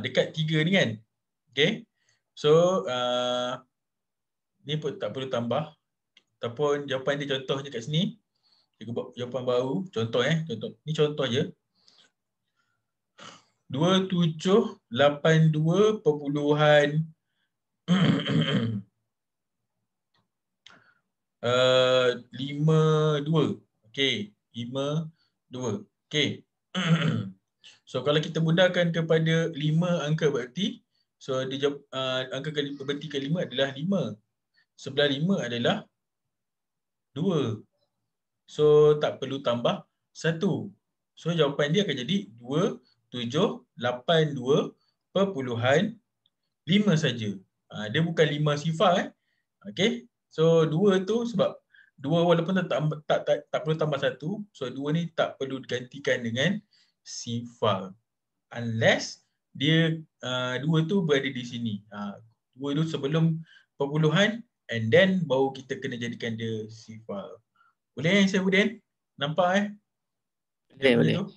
[SPEAKER 1] dekat 3 ni kan. Okay. So ni pun tak perlu tambah. Ataupun jawapan dia contohnya kat sini. Kita buat jawapan baru. Contoh. Ni contoh je. 2782 perpuluhan 52. Okey, 52. Okey. So kalau kita bundarkan kepada 5 angka berarti, so dia angka berarti ke-5 adalah 5. Sebelah 5 adalah 2. So tak perlu tambah 1. So jawapan dia akan jadi 2782 perpuluhan 5 saja. Dia bukan 5 sifar Okey. So 2 tu sebab 2 walaupun tak perlu tambah 1, so 2 ni tak perlu digantikan dengan sifar. Unless dia 2 tu berada di sini. 2 tu sebelum perpuluhan and then baru kita kena jadikan dia sifar. Boleh Saifuddin? Nampak
[SPEAKER 2] Boleh.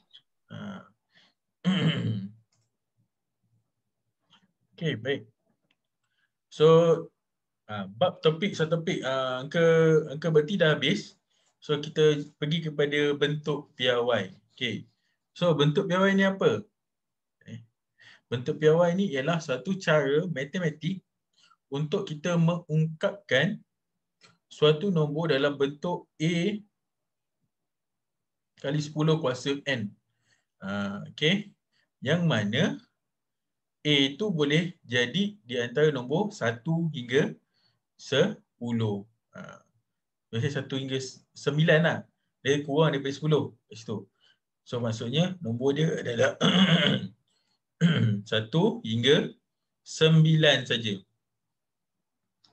[SPEAKER 1] Okey, baik. So bab subtopik angka berti dah habis. So kita pergi kepada bentuk piawai. Okey. So bentuk piawai ni apa? Bentuk piawai ni ialah satu cara matematik untuk kita mengungkapkan suatu nombor dalam bentuk A kali 10 kuasa N. Okay. Yang mana A tu boleh jadi di antara nombor 1 hingga 10. Biasanya 1 hingga 9 lah. Dia kurang daripada 10 kat situ. So maksudnya nombor dia adalah 1 hingga 9 saja.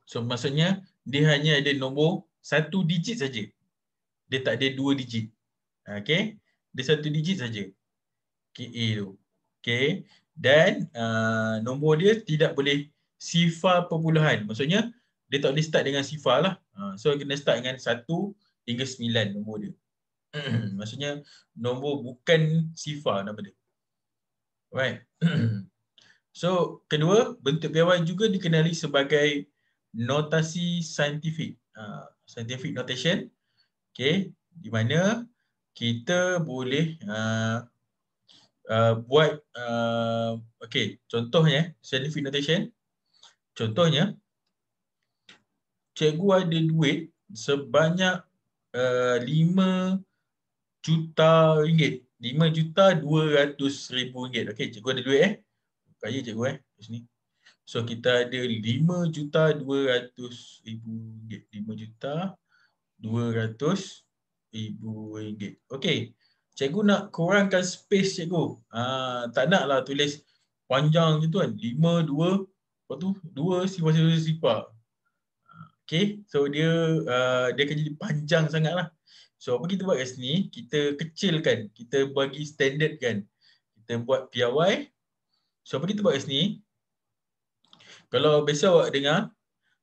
[SPEAKER 1] So maksudnya dia hanya ada nombor 1 digit saja. Dia tak ada 2 digit. Okay. Dia 1 digit saja. Okay, A tu. Okay. Dan nombor dia tidak boleh sifar perpuluhan. Maksudnya dia tak boleh start dengan sifar lah. So kena start dengan 1 hingga 9 nombor dia. Maksudnya nombor bukan sifar nama dia. Right. So kedua, bentuk piawai juga dikenali sebagai notasi saintifik. Scientific notation. Okay. Di mana kita boleh buat okay, contohnya scientific notation. Contohnya cikgu ada duit sebanyak 5 juta ringgit. 5,200,000 ringgit. Okey, cikgu ada duit kaya cikgu kat sini. So kita ada 5,200,000 ringgit. 5,200,000 ringgit. Okey. Cikgu nak kurangkan space cikgu. Tak naklah tulis panjang macam tu kan. 5, 2, lepas tu 2 sifar. Okey. So dia akan jadi panjang sangatlah. So apa kita buat kat sini? Kita kecilkan. Kita bagi standard kan. Kita buat piawai. So apa kita buat kat sini? Kalau biasa awak dengar,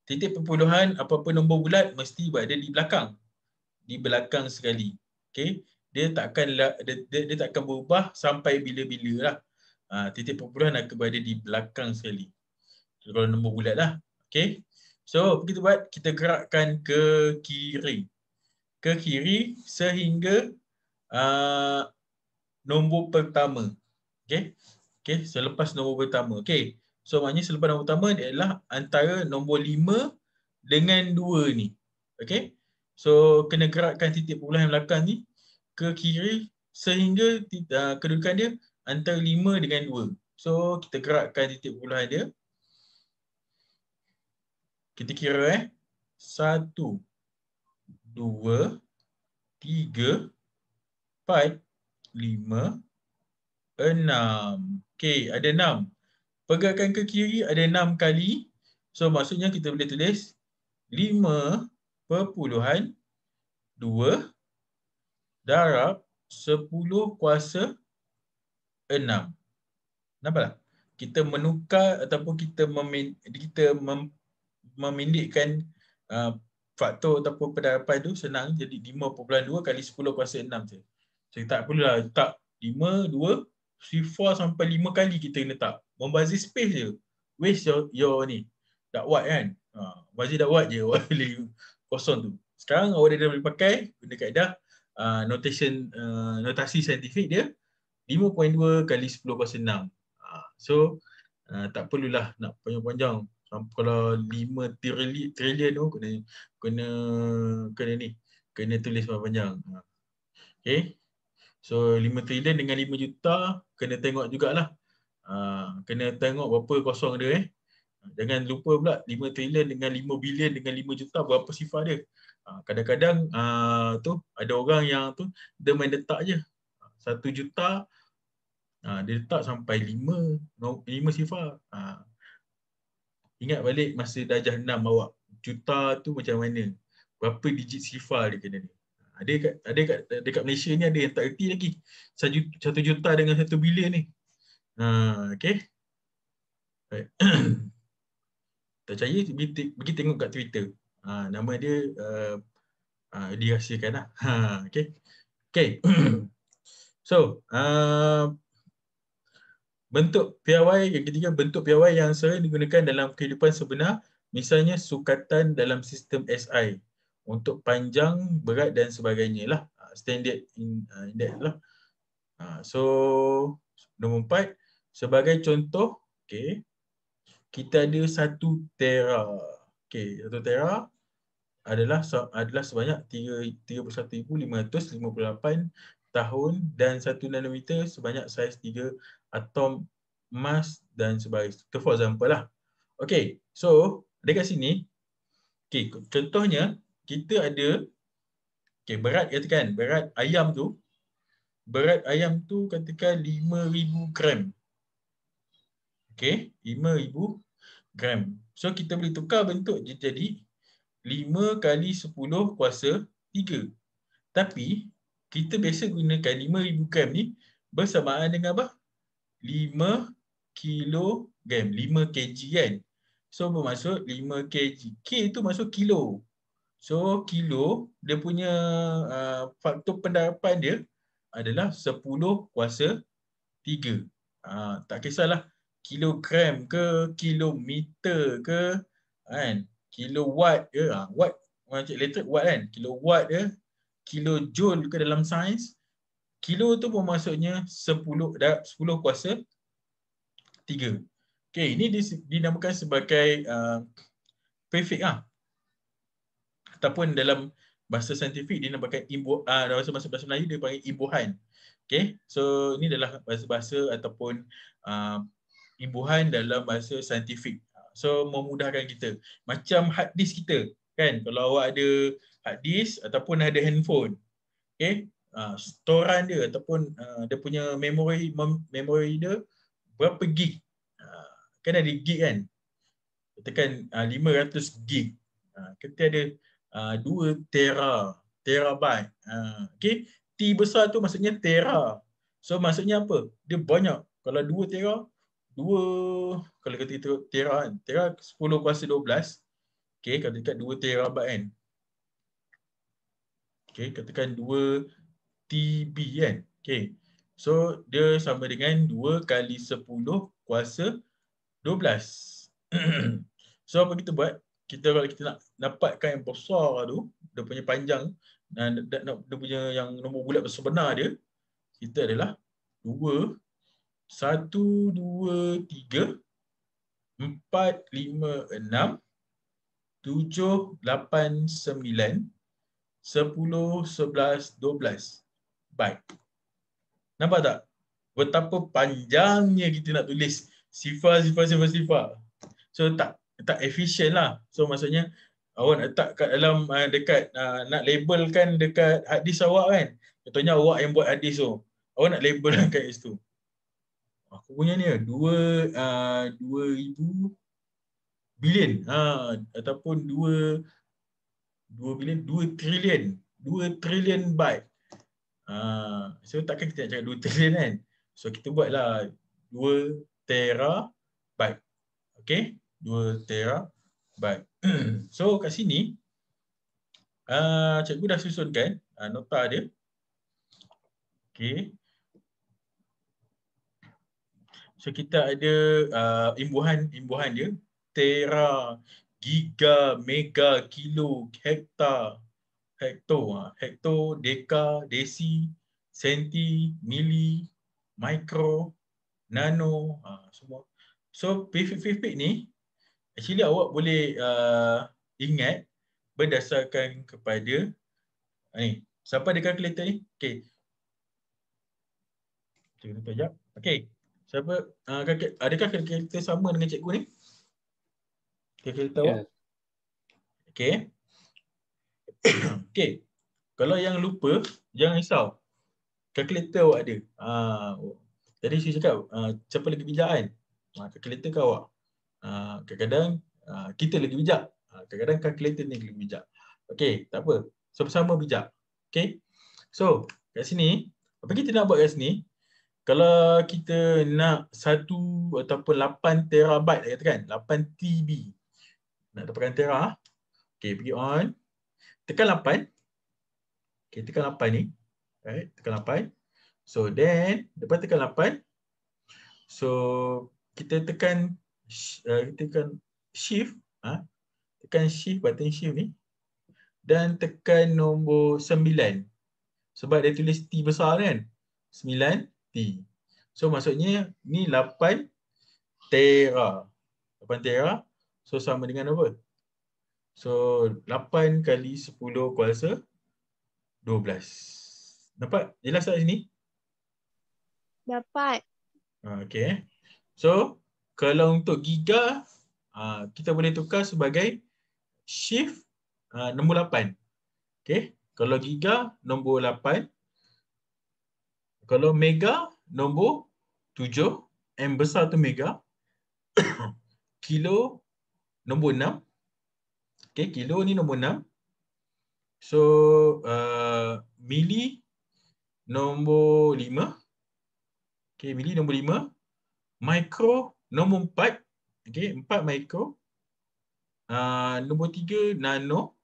[SPEAKER 1] titik perpuluhan apa-apa nombor bulat mesti berada di belakang. Di belakang sekali. Okey. Dia takkan berubah sampai bila-bila lah. Titik perpuluhan akan berada di belakang sekali. Kalau nombor bulat lah. Okey. So, apa kita buat? Kita gerakkan ke kiri. Ke kiri sehingga nombor pertama. Okey. Okey, selepas nombor pertama. Okey. So, maknanya selepas nombor pertama dia adalah antara nombor 5 dengan 2 ni. Okey. So, kena gerakkan titik perpuluhan belakang ni ke kiri sehingga kedudukan dia antara 5 dengan 2. So, kita gerakkan titik perpuluhan dia. Kita kira 1, 2, 3, 4, 5, 6. Okey, ada 6. Pergerakan ke kiri ada 6 kali. So, maksudnya kita boleh tulis 5,2 darab 10 kuasa 6. Nampaklah? Kita menukar ataupun kita memendekkan faktor ataupun pendarapan tu senang. Jadi 5.2 kali 10 kuasa 6 je. So tak perlulah letak 5, 2, sifar sampai 5 kali kita letak. Membazir space je. Waste your ni. Dakwat kan. Bazir dakwat je awak boleh kosong tu. Sekarang awak dah boleh pakai guna kaedah notasi saintifik dia 5.2 kali 10 kuasa 6. So tak perlulah nak panjang-panjang. Kalau 5 trilion tu kena tulis panjang. Okay. So 5 trilion dengan 5 juta kena tengok jugalah. Kena tengok berapa kosong dia. Jangan lupa pula 5 trilion dengan 5 bilion dengan 5 juta berapa sifar dia. Kadang-kadang tu ada orang yang tu dia main letak je. 1 juta dia letak sampai 5 sifar. Ingat balik masa darjah 6 awak. Juta tu macam mana? Berapa digit sifar dia kena ni? Dekat Malaysia ni ada yang tak erti lagi. 1 juta dengan 1 bilion ni. Okay. Right. Tak percaya, pergi tengok kat Twitter. Nama dia dirahsiakan lah. Okay. Okay. So, bentuk piawai yang ketiga, bentuk piawai yang sering digunakan dalam kehidupan sebenar, misalnya sukatan dalam sistem SI untuk panjang, berat dan sebagainya lah. Standard index lah. So, nombor 4, sebagai contoh, okay, kita ada 1 tera. Okay, 1 tera adalah sebanyak 31,558 tahun dan 1 nanometer sebanyak saiz 3 atom emas dan sebaris. Itu for example lah. Okay, so dekat sini, okay, contohnya kita ada berat katakan, berat ayam tu katakan 5,000 gram. Okay, 5,000 gram. So kita boleh tukar bentuk dia jadi 5 kali 10 kuasa 3. Tapi kita biasa gunakan 5,000 gram ni bersamaan dengan apa? 5 kilogram, 5 kg kan. So bermaksud 5 kg. K tu masuk kilo. So kilo dia punya faktor pendarapan dia adalah 10 kuasa 3. Tak kisahlah kilogram ke, kilometer ke, kan? Kilowatt ke, watt macam elektrik watt kan, kilowatt ke, kilojoule ke dalam sains. Kilo tu pun maksudnya 10 kuasa 3. Okey, ini dinamakan sebagai prefix lah. Ataupun dalam bahasa saintifik dinamakan dalam bahasa Melayu dia panggil imbuhan. Okey, so ini adalah bahasa-bahasa ataupun imbuhan dalam bahasa saintifik. So memudahkan kita. Macam hard disk kita, kan? Kalau awak ada hard disk ataupun ada handphone, okey, storan dia ataupun dia punya memori dia berapa gig? Kan ada gig kan? Katakan 500 gig. Kita ada 2 terabyte. Okey, T besar tu maksudnya tera. So maksudnya apa? Dia banyak. Kalau 2 tera, kalau kata itu tera kan, tera 10 kuasa 12. Okey, kalau dekat 2 terabyte kan. Okey, katakan 2 TB kan. Okey. So dia sama dengan 2 kali 10 kuasa 12. So apa kita buat? Kalau kita nak dapatkan yang besar tu, dia punya panjang dan dia punya yang nombor bulat sebenar dia, kita adalah 2 1 2 3 4 5 6 7 8 9 10 11 12 byte. Nampak tak? Betapa panjangnya kita nak tulis sifar. So tak efisien lah. So maksudnya awak nak letak kat dalam dekat nak labelkan dekat hard disk awak kan. Contohnya awak yang buat hard disk tu. Awak nak labelkan kat situ. Aku punya ni 2,000 bilion ataupun 2 bilion 2 trilion byte. So takkan kita nak cakap 2 trilion kan. So kita buatlah 2 terabyte. Okey, 2 terabyte. So kat sini cikgu dah susunkan nota dia. Okey. So kita ada imbuhan dia tera, giga, mega, kilo, hektar, deka, desi, senti, mili, mikro, nano, semua. So prefix ni actually awak boleh ingat berdasarkan kepada ni. Siapa ada kalkulator ni? Okey. Cikgu tutup sekejap. Okey. Siapa adakah kalkulator sama dengan cikgu ni? Kalkulator awak? Okey. Okey. Kalau yang lupa, jangan risau. Kalkulator awak ada. Jadi saya cakap siapa lagi bijak kan? Kalkulator ke awak? Kadang-kadang kita lagi bijak. Kadang-kadang kalkulator ni lagi bijak. Okey, tak apa. Sama-sama bijak. Okey. So, kat sini, apa kita nak buat kat sini? Kalau kita nak 1 ataupun 8 terabyte katakan, 8 TB. Nak dapatkan tera. Okey, pergi on. Tekan 8. Okey, tekan 8 ni. Right, tekan 8. So then, lepas tekan 8. So, kita tekan shift. Tekan shift, button shift ni. Dan tekan nombor 9. Sebab dia tulis T besar kan. 9T. So maksudnya ni 8 tera. 8 tera. So sama dengan apa? So 8 kali 10 kuasa 12 Dapat? Jelas tak sini?
[SPEAKER 5] Dapat.
[SPEAKER 1] Okay. So, kalau untuk giga, kita boleh tukar sebagai shift nombor 8. Okay. Kalau giga, nombor 8. Kalau mega, nombor 7. M besar tu mega. Kilo, nombor 6. Okay, kilo ni nombor 6. So, mili, nombor 5. Okay, mili nombor 5. Mikro, nombor 4. Okay, 4 mikro. Nombor 3, nano.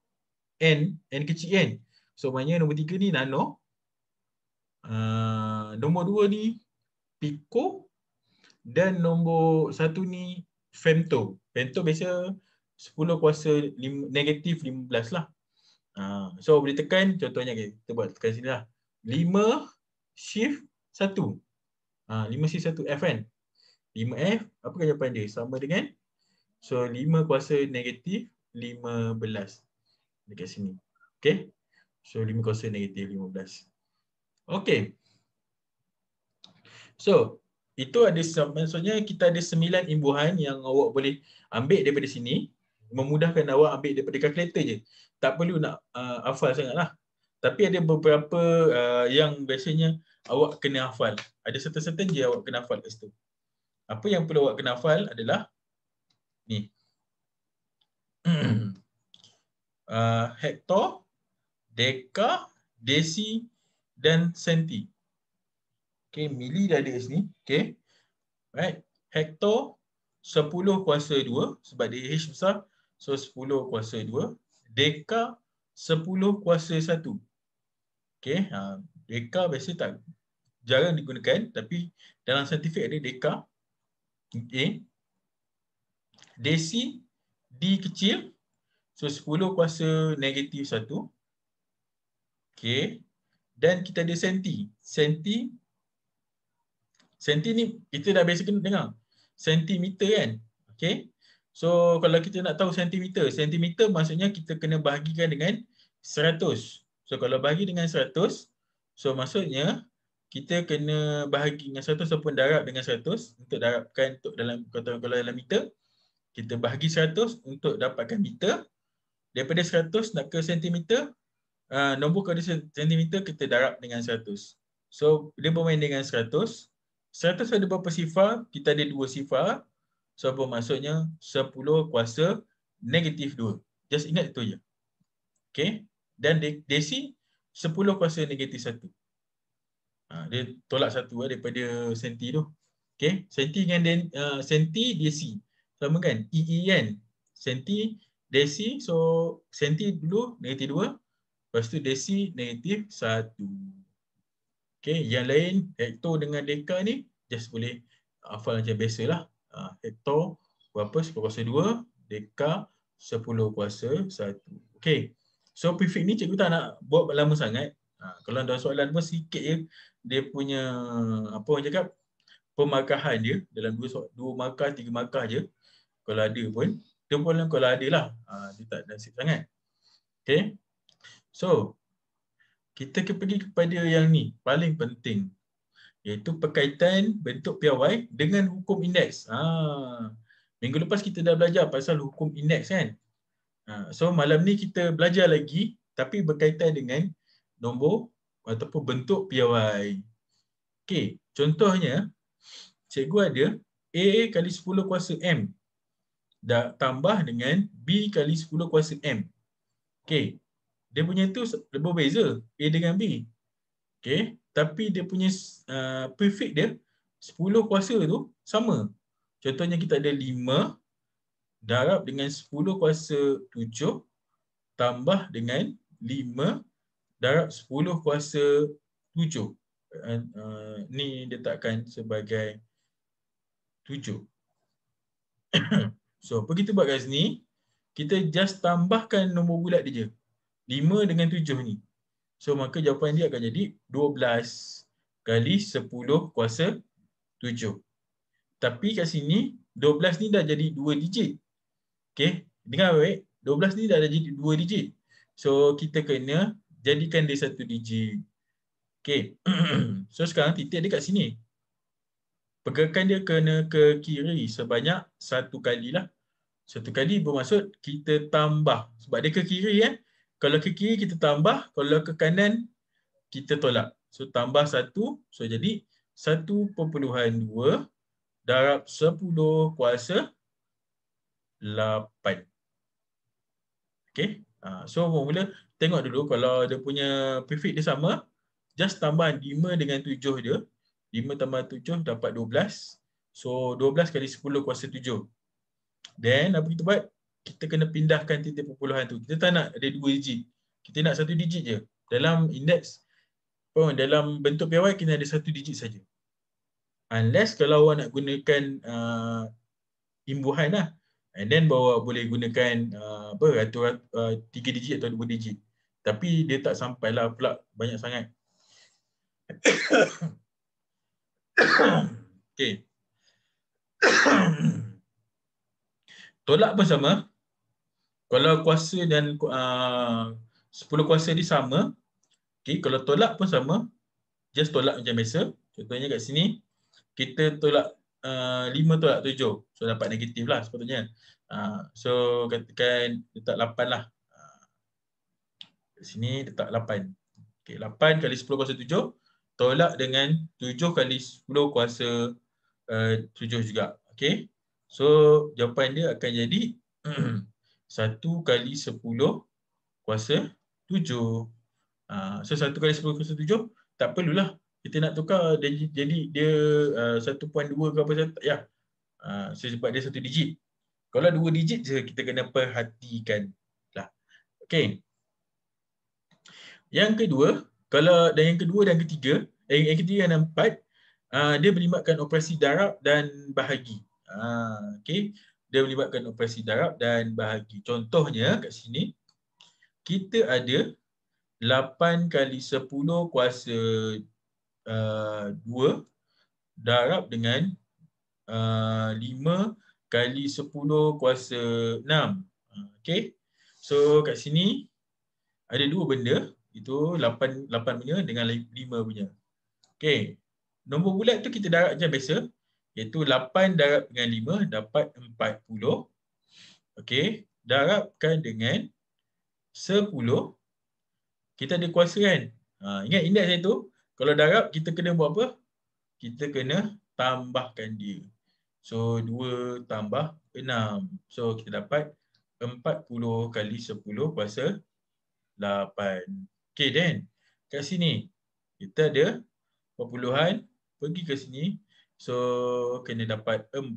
[SPEAKER 1] N kecil N. So, maknanya nombor 3 ni nano. Nombor 2 ni pico. Dan nombor 1 ni femto. Femto biasa 10 kuasa negatif 15 lah. So, boleh tekan. Contohnya, kita buat tekan sini lah. 5 shift 1. 5 shift 1 F kan. 5F, apa jawapan dia? Sama dengan, so 5 kuasa negatif 15 dekat sini. Okay. So 5 kuasa negatif 15. Okay. So, itu ada, maksudnya kita ada 9 imbuhan yang awak boleh ambil daripada sini. Memudahkan awak ambil daripada kalkulator je. Tak perlu nak hafal sangat lah. Tapi ada beberapa yang biasanya awak kena hafal. Ada certain je awak kena hafal kat situ. Apa yang perlu awak kena hafal adalah ni. Hektar, deka, desi dan senti. Okay, mili dah ada kat sini. Okay. Right. Hektar 10 kuasa 2 sebab dia H besar. So 10 kuasa 2. Deka 10 kuasa 1. Okay. Deka biasa tak jarang digunakan tapi dalam saintifik ada deka. Okay. Desi, D kecil. So 10 kuasa negatif 1. Okay. Dan kita ada senti. Senti ni kita dah biasa kena dengar. Sentimeter kan. Okay. So kalau kita nak tahu sentimeter. Sentimeter maksudnya kita kena bahagikan dengan 100. So kalau bahagi dengan 100. So maksudnya kita kena bahagi dengan 100 ataupun darab dengan 100 untuk darabkan untuk dalam, kalau dalam meter kita bahagi 100 untuk dapatkan meter. Daripada 100 nak ke sentimeter, nombor kode sentimeter kita darab dengan 100. So dia bermain dengan 100. 100 ada berapa sifar? Kita ada 2 sifar. So apa maksudnya? 10 kuasa negatif 2. Just ingat itu je. Okay. Dan desi 10 kuasa negatif 1. Dia tolak 1 daripada senti tu. Okay. Senti dengan senti, desi. Sama kan? EE kan? Senti, desi. So senti dulu negatif 2. Lepas tu desi negatif 1. Okay. Yang lain hektar dengan deka ni just boleh hafal macam biasa lah. Hektar berapa? 10 kuasa 2. Deka 10 kuasa 1. Okay. So prefix ni cikgu tak nak buat lama sangat. Kalau ada soalan pun sikit je dia punya apa orang cakap pemarkahan dia dalam 2 markah 3 markah je. Kalau ada pun dia pun kalau ada lah. Dia tak nasib sangat. Okay. So kita pergi kepada yang ni paling penting, iaitu perkaitan bentuk piawai dengan hukum indeks. Minggu lepas kita dah belajar pasal hukum indeks kan. So malam ni kita belajar lagi tapi berkaitan dengan nombor ataupun bentuk piawai. Okey, contohnya cikgu ada A kali 10 kuasa M dah tambah dengan B kali 10 kuasa M. Okey, dia punya tu berbeza A dengan B. Okey, tapi dia punya prefix dia 10 kuasa tu sama. Contohnya kita ada 5 darab dengan 10 kuasa 7 tambah dengan 5 darab 10 kuasa 7. Ni letakkan sebagai 7. So, apa kita buat kat sini? Kita just tambahkan nombor bulat dia je. 5 dengan 7 ni. So, maka jawapan dia akan jadi 12 kali 10 kuasa 7. Tapi kat sini, 12 ni dah jadi 2 digit. Okay, dengar baik. 12 ni dah jadi 2 digit. So, kita kena jadikan dia 1 digit. Okay. So sekarang titik dia kat sini. Pergerakan dia kena ke kiri sebanyak satu kali lah. Satu kali bermaksud kita tambah. Sebab dia ke kiri kan. Kalau ke kiri kita tambah. Kalau ke kanan kita tolak. So tambah 1. So jadi 1.2 darab 10 kuasa 8. Okay. So mula tengok dulu kalau dia punya prefix dia sama. Just tambah 5 dengan 7 dia. 5 tambah 7 dapat 12. So 12 kali 10 kuasa 7. Then apa kita buat? Kita kena pindahkan titik perpuluhan tu. Kita tak nak ada 2 digit. Kita nak 1 digit je. Dalam indeks, dalam bentuk piawai kena ada 1 digit saja. Unless kalau awak nak gunakan imbuhan lah. And then bawa boleh gunakan 3 digit atau 2 digit. Tapi dia tak sampailah pula banyak sangat. Okay. Tolak pun sama. Kalau kuasa dan 10 kuasa dia sama. Okay. Kalau tolak pun sama. Just tolak macam biasa. Contohnya kat sini. Kita tolak 5 tolak 7. So dapat negatif lah sepatutnya. So katakan letak 8 lah. Kat sini letak 8. Okay, 8 kali 10 kuasa 7. Tolak dengan 7 kali 10 kuasa 7 juga. Okay. So jawapan dia akan jadi 1 kali 10 kuasa 7. So 1 kali 10 kuasa 7 tak perlulah. Kita nak tukar jadi dia 1.2 ke apa saja. Ya. Sebab dia 1 digit. Kalau 2 digit je kita kena perhatikan lah. Okay. Yang kedua, yang kedua dan ketiga, yang ketiga dan empat, dia melibatkan operasi darab dan bahagi. Okay. Dia melibatkan operasi darab dan bahagi. Contohnya kat sini, kita ada 8 kali 10 kuasa 2 darab dengan 5 kali 10 kuasa 6. Okay. So kat sini ada 2 benda. Itu 8 punya dengan 5 punya. Okay. Nombor bulat tu kita darab macam biasa. Iaitu 8 darab dengan 5 dapat 40. Okay. Darabkan dengan 10. Kita ada kuasa kan. Ingat indeks saya tu. Kalau darab kita kena buat apa? Kita kena tambahkan dia. So 2 tambah 6. So kita dapat 40 kali 10 kuasa 8. Okay then. Kat sini kita ada perpuluhan pergi ke sini. So kena dapat 4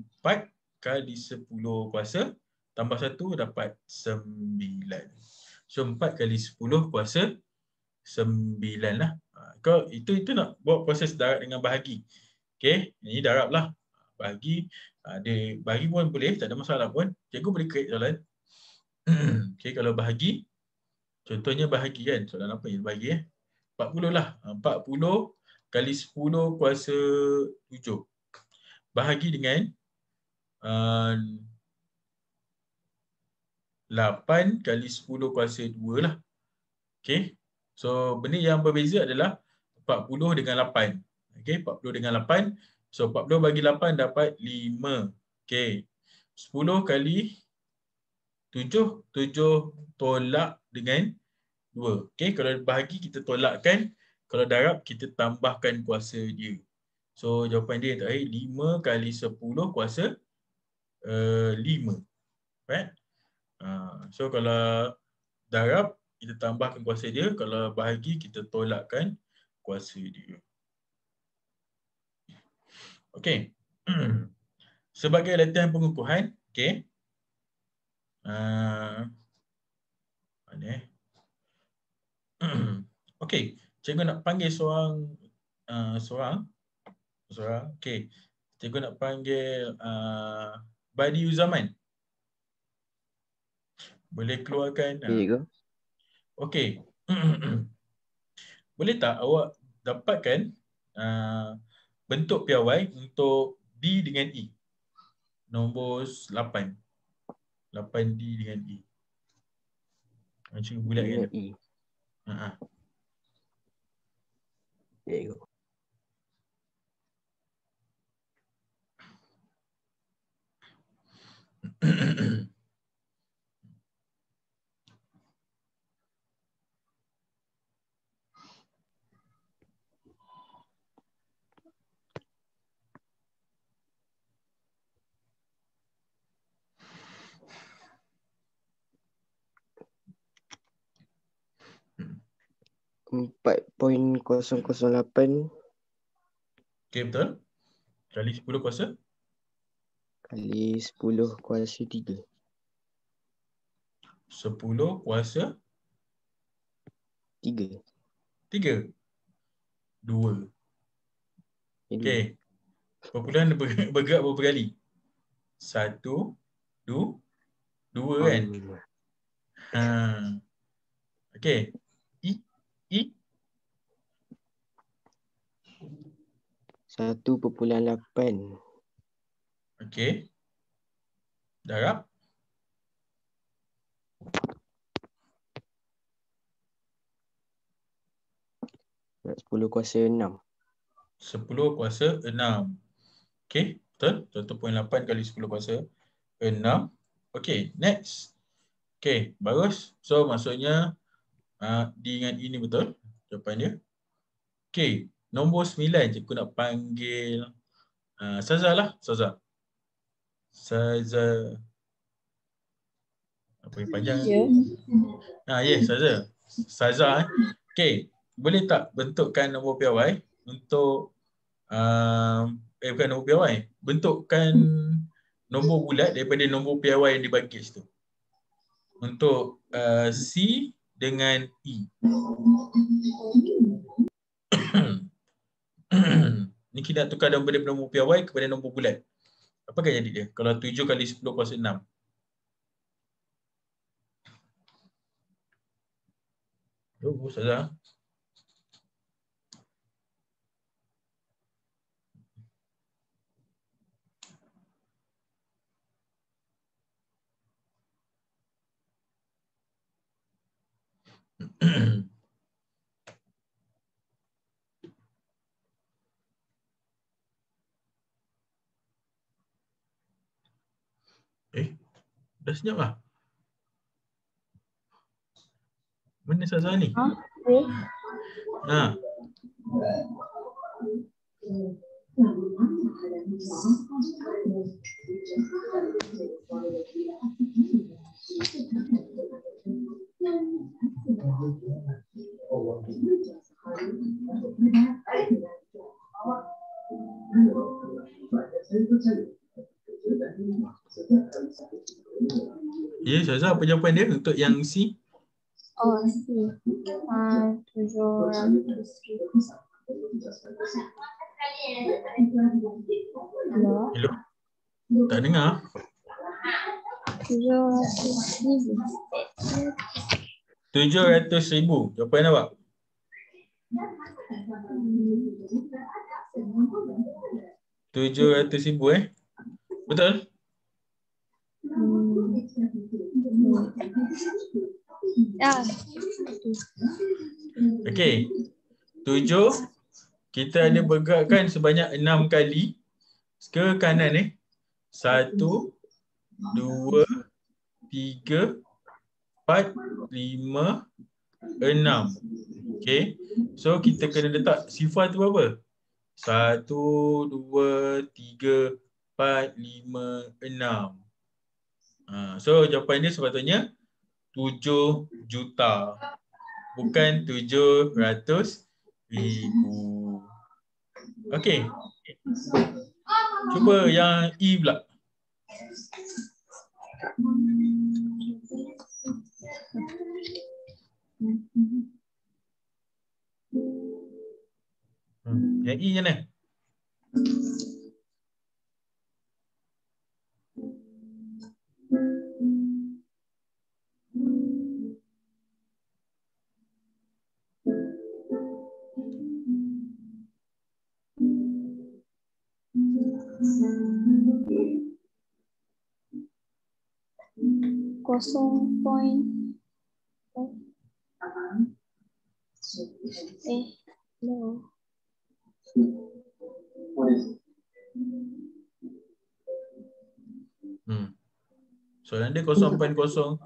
[SPEAKER 1] kali 10 kuasa tambah 1 dapat 9. So 4 kali 10 kuasa 9 lah. Itu nak buat proses darab dengan bahagi. Okay, ini darab lah. Bahagi, bahagi pun boleh, tak ada masalah pun. Cikgu boleh create soalan. Okay, kalau bahagi, contohnya bahagi kan, soalan apa yang bahagi 40 lah. 40 kali 10 kuasa 7. Bahagi dengan 8 kali 10 kuasa 2 lah. Okay, so benda yang berbeza adalah 40 dengan 8. Okay, 40 dengan 8. So 40 bagi 8 dapat 5. Okay, 10 kali 7. 7 tolak dengan 2. Okay, kalau bahagi kita tolakkan. Kalau darab kita tambahkan kuasa dia. So jawapan dia terakhir 5 kali 10 kuasa 5. Right? So kalau darab kita tambahkan kuasa dia. Kalau bahagi kita tolakkan kuasa dia. Okay. Sebagai latihan pengukuhan, okay. Mana okay. Cikgu nak panggil seorang. Okay. Cikgu nak panggil Badi Uzaman. Boleh keluarkan. Okay. Boleh tak awak dapatkan bentuk piawai untuk D dengan E? Nombor 8. 8D dengan E. Cikgu bulatkan.
[SPEAKER 6] There you go. $4.008
[SPEAKER 1] Okay, betul. Kali 10 kuasa
[SPEAKER 6] kali 10 kuasa 3.
[SPEAKER 1] 10 kuasa
[SPEAKER 6] 3.
[SPEAKER 1] 3. 2. Okay. Perpuluhan bergerak berapa kali? 1, 2 kan? Ha. Okay. I
[SPEAKER 6] 1.8.
[SPEAKER 1] Okay. Darab
[SPEAKER 6] 10 kuasa 6.
[SPEAKER 1] 10 kuasa 6. Okay, betul. 1.8 kali 10 kuasa 6. Okay, next. Okay, bagus. So, maksudnya D dengan E ni betul. Jawapan dia. Okay, nombor 9 cikgu nak panggil Saza lah. Saza. Apa yang panjang? Yes, Saza. Saza. Okay, boleh tak bentukkan nombor piawai untuk bukan nombor piawai. Bentukkan nombor bulat daripada nombor piawai yang dibagi kat situ. Untuk C dengan E. Ni kita nak tukar daripada nombor piawai kepada nombor bulat. Apa akan jadi dia? Kalau 7 kali 10 kuasa 6. Saza. Dah senyap lah. Mana Saza ni? Ya, Saza, apa jawapan dia untuk yang C?
[SPEAKER 4] Oh, C. 700.
[SPEAKER 1] Hello? Tak dengar? 700,000. Jawapan awak? 700,000 Betul? Okey. 7 kita ada bergerakkan sebanyak 6 kali ke kanan 1 2 3 4 5 6. Okey. So kita kena letak sifar tu apa? 1 2 3 4 5 6. So jawapan dia sepatutnya 7 juta. Bukan 700,000. Okey. Cuba yang E pula. Yang E macam mana?
[SPEAKER 4] No.
[SPEAKER 1] Soalan dia 0.079.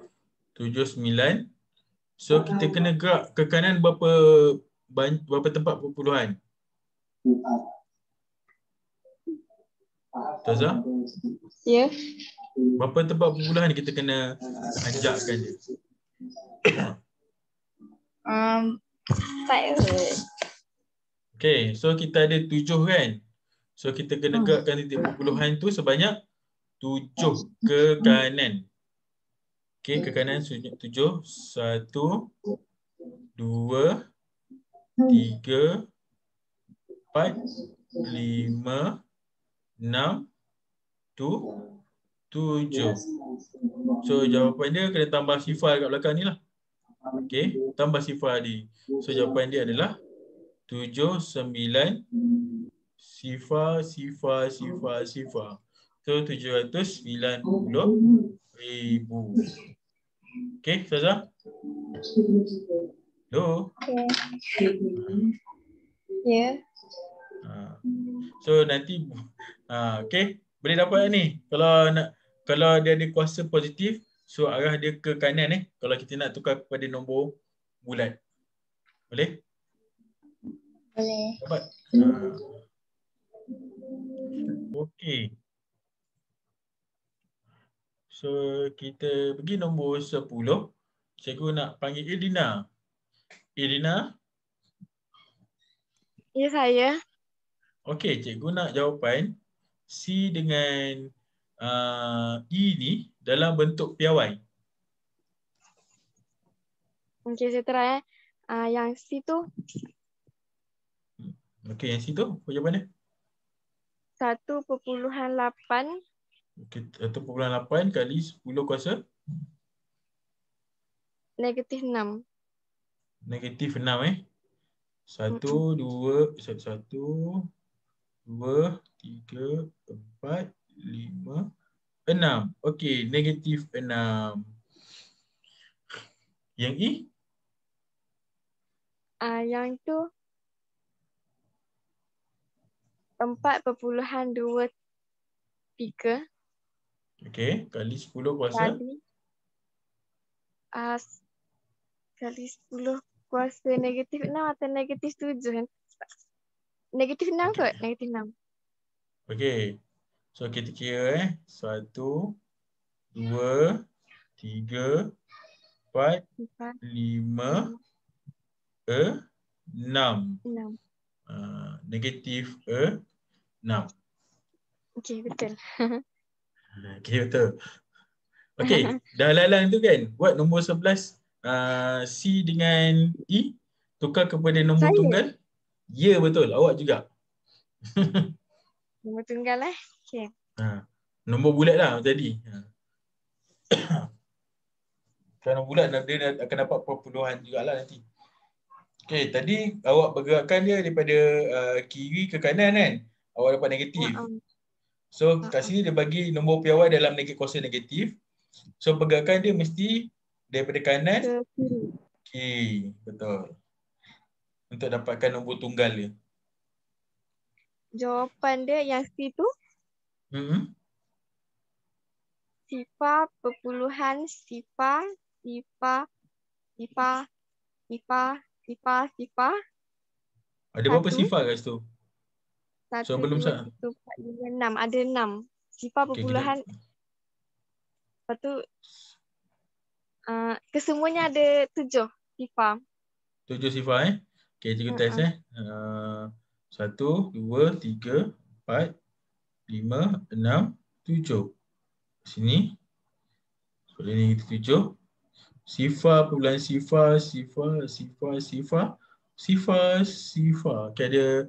[SPEAKER 1] So kita kena gerak ke kanan berapa tempat perpuluhan? Taza?
[SPEAKER 5] Ya.
[SPEAKER 1] Berapa tempat perpuluhan kita kena anjakkan dia?
[SPEAKER 4] 4.
[SPEAKER 1] Okay, so kita ada 7 kan? So kita kena gerakkan titik perpuluhan tu sebanyak 7 ke kanan. Okay, ke kanan 7. 1, 2, 3, 4, 5, 6, 7. So jawapan dia kena tambah sifar kat belakang ni lah. Okay, tambah sifar ni. So jawapan dia adalah 79 sifar. So 790,000. Okay, Ustazah? Hello?
[SPEAKER 4] Ya.
[SPEAKER 1] So nanti okay, boleh dapat ni. Kalau dia ada kuasa positif, so arah dia ke kanan kalau kita nak tukar kepada nombor bulat. Boleh?
[SPEAKER 4] Boleh.
[SPEAKER 1] Dapat? Okey. So kita pergi nombor 10. Cikgu nak panggil Irina. Irina?
[SPEAKER 5] Ya, saya.
[SPEAKER 1] Okey, cikgu nak jawapan C dengan E ni dalam bentuk piawai.
[SPEAKER 5] Okey, saya try. Yang C tu
[SPEAKER 1] Okey, yang C tu apa jawapan dia?
[SPEAKER 5] 1.8
[SPEAKER 1] Okey, 1.8 kali 10 kuasa
[SPEAKER 5] negatif 6.
[SPEAKER 1] negatif 6 1, 2, 1, 2, 3, 4, 5, 6. Okey, negatif 6. Yang E?
[SPEAKER 5] Yang tu 4.23
[SPEAKER 1] Okey, kali 10 kuasa
[SPEAKER 5] kali 10 kuasa negatif 6 atau negatif 7 kan? Negatif 6 kot, negatif 6.
[SPEAKER 1] Okey. So kita kira 1, 2, 3, 4, 5, 6. Negatif 6.
[SPEAKER 5] Okey, betul.
[SPEAKER 1] Okey, betul. Okey, dah lalang tu kan? Buat nombor 11 C dengan E tukar kepada nombor tunggal. Ya, betul. Awak juga.
[SPEAKER 5] Nombor tunggal Okey.
[SPEAKER 1] Nombor bulat lah tadi. Kalau bulat dia akan dapat perpuluhan jugalah nanti. Okey, tadi awak bergerakkan dia daripada kiri ke kanan kan? Awak dapat negatif. So kat sini dia bagi nombor piawai dalam kuasa negatif. So pergerakan dia mesti daripada kanan ke kiri. Betul. Untuk dapatkan nombor tunggal dia.
[SPEAKER 5] Jawapan dia yang C tu sifar perpuluhan sifar.
[SPEAKER 1] Ada berapa sifar kat situ?
[SPEAKER 5] 1,
[SPEAKER 1] So belum
[SPEAKER 5] 2, 3, 4, 5, 6. Ada 6. Sifar perpuluhan. Lepas tu kesemuanya ada 7 sifar.
[SPEAKER 1] 7 sifar Okay, cikgu test 1, 2, 3, 4, 5, 6, 7. Sini. Soalan ni kita 7. Sifar perpuluhan sifar. Okay, ada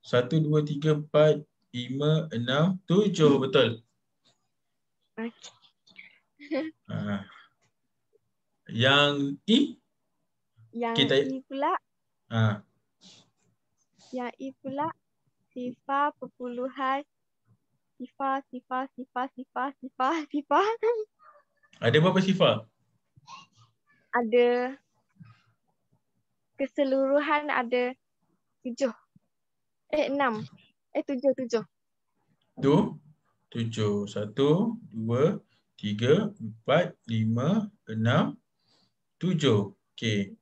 [SPEAKER 1] 1, 2, 3, 4, 5, 6, 7. Betul. Yang E?
[SPEAKER 5] Yang E pula. Yang E pula sifar perpuluhan sifar.
[SPEAKER 1] Ada berapa sifar?
[SPEAKER 5] Ada keseluruhan ada 7. 6. 7.
[SPEAKER 1] Tu 7. 1, 2, 3, 4, 5, 6, 7. Okey.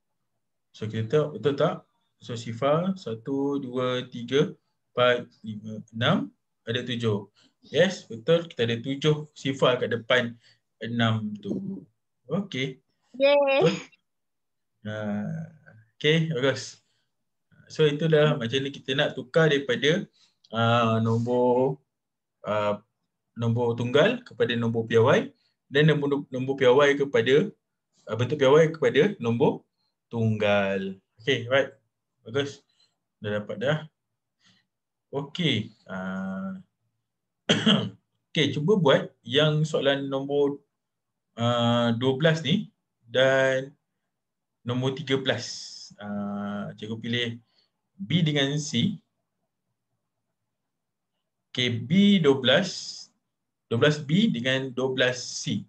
[SPEAKER 1] So kita tengok betul tak? So Syifa 1, 2, 3, 4, 5, 6, ada 7. Yes, betul. Kita ada 7 Syifa kat depan 6 tu. Okey.
[SPEAKER 5] Yeay.
[SPEAKER 1] Betul. Okey, bagus. So itulah macam ni kita nak tukar daripada nombor tunggal kepada nombor piawai dan nombor piawai kepada bentuk piawai kepada nombor tunggal. Okey, right. Bagus. Dah dapat dah. Okey. Okey, cuba buat yang soalan nombor 12 ni dan nombor 13. Cikgu pilih B dengan C. Okey, B 12. 12B dengan 12C.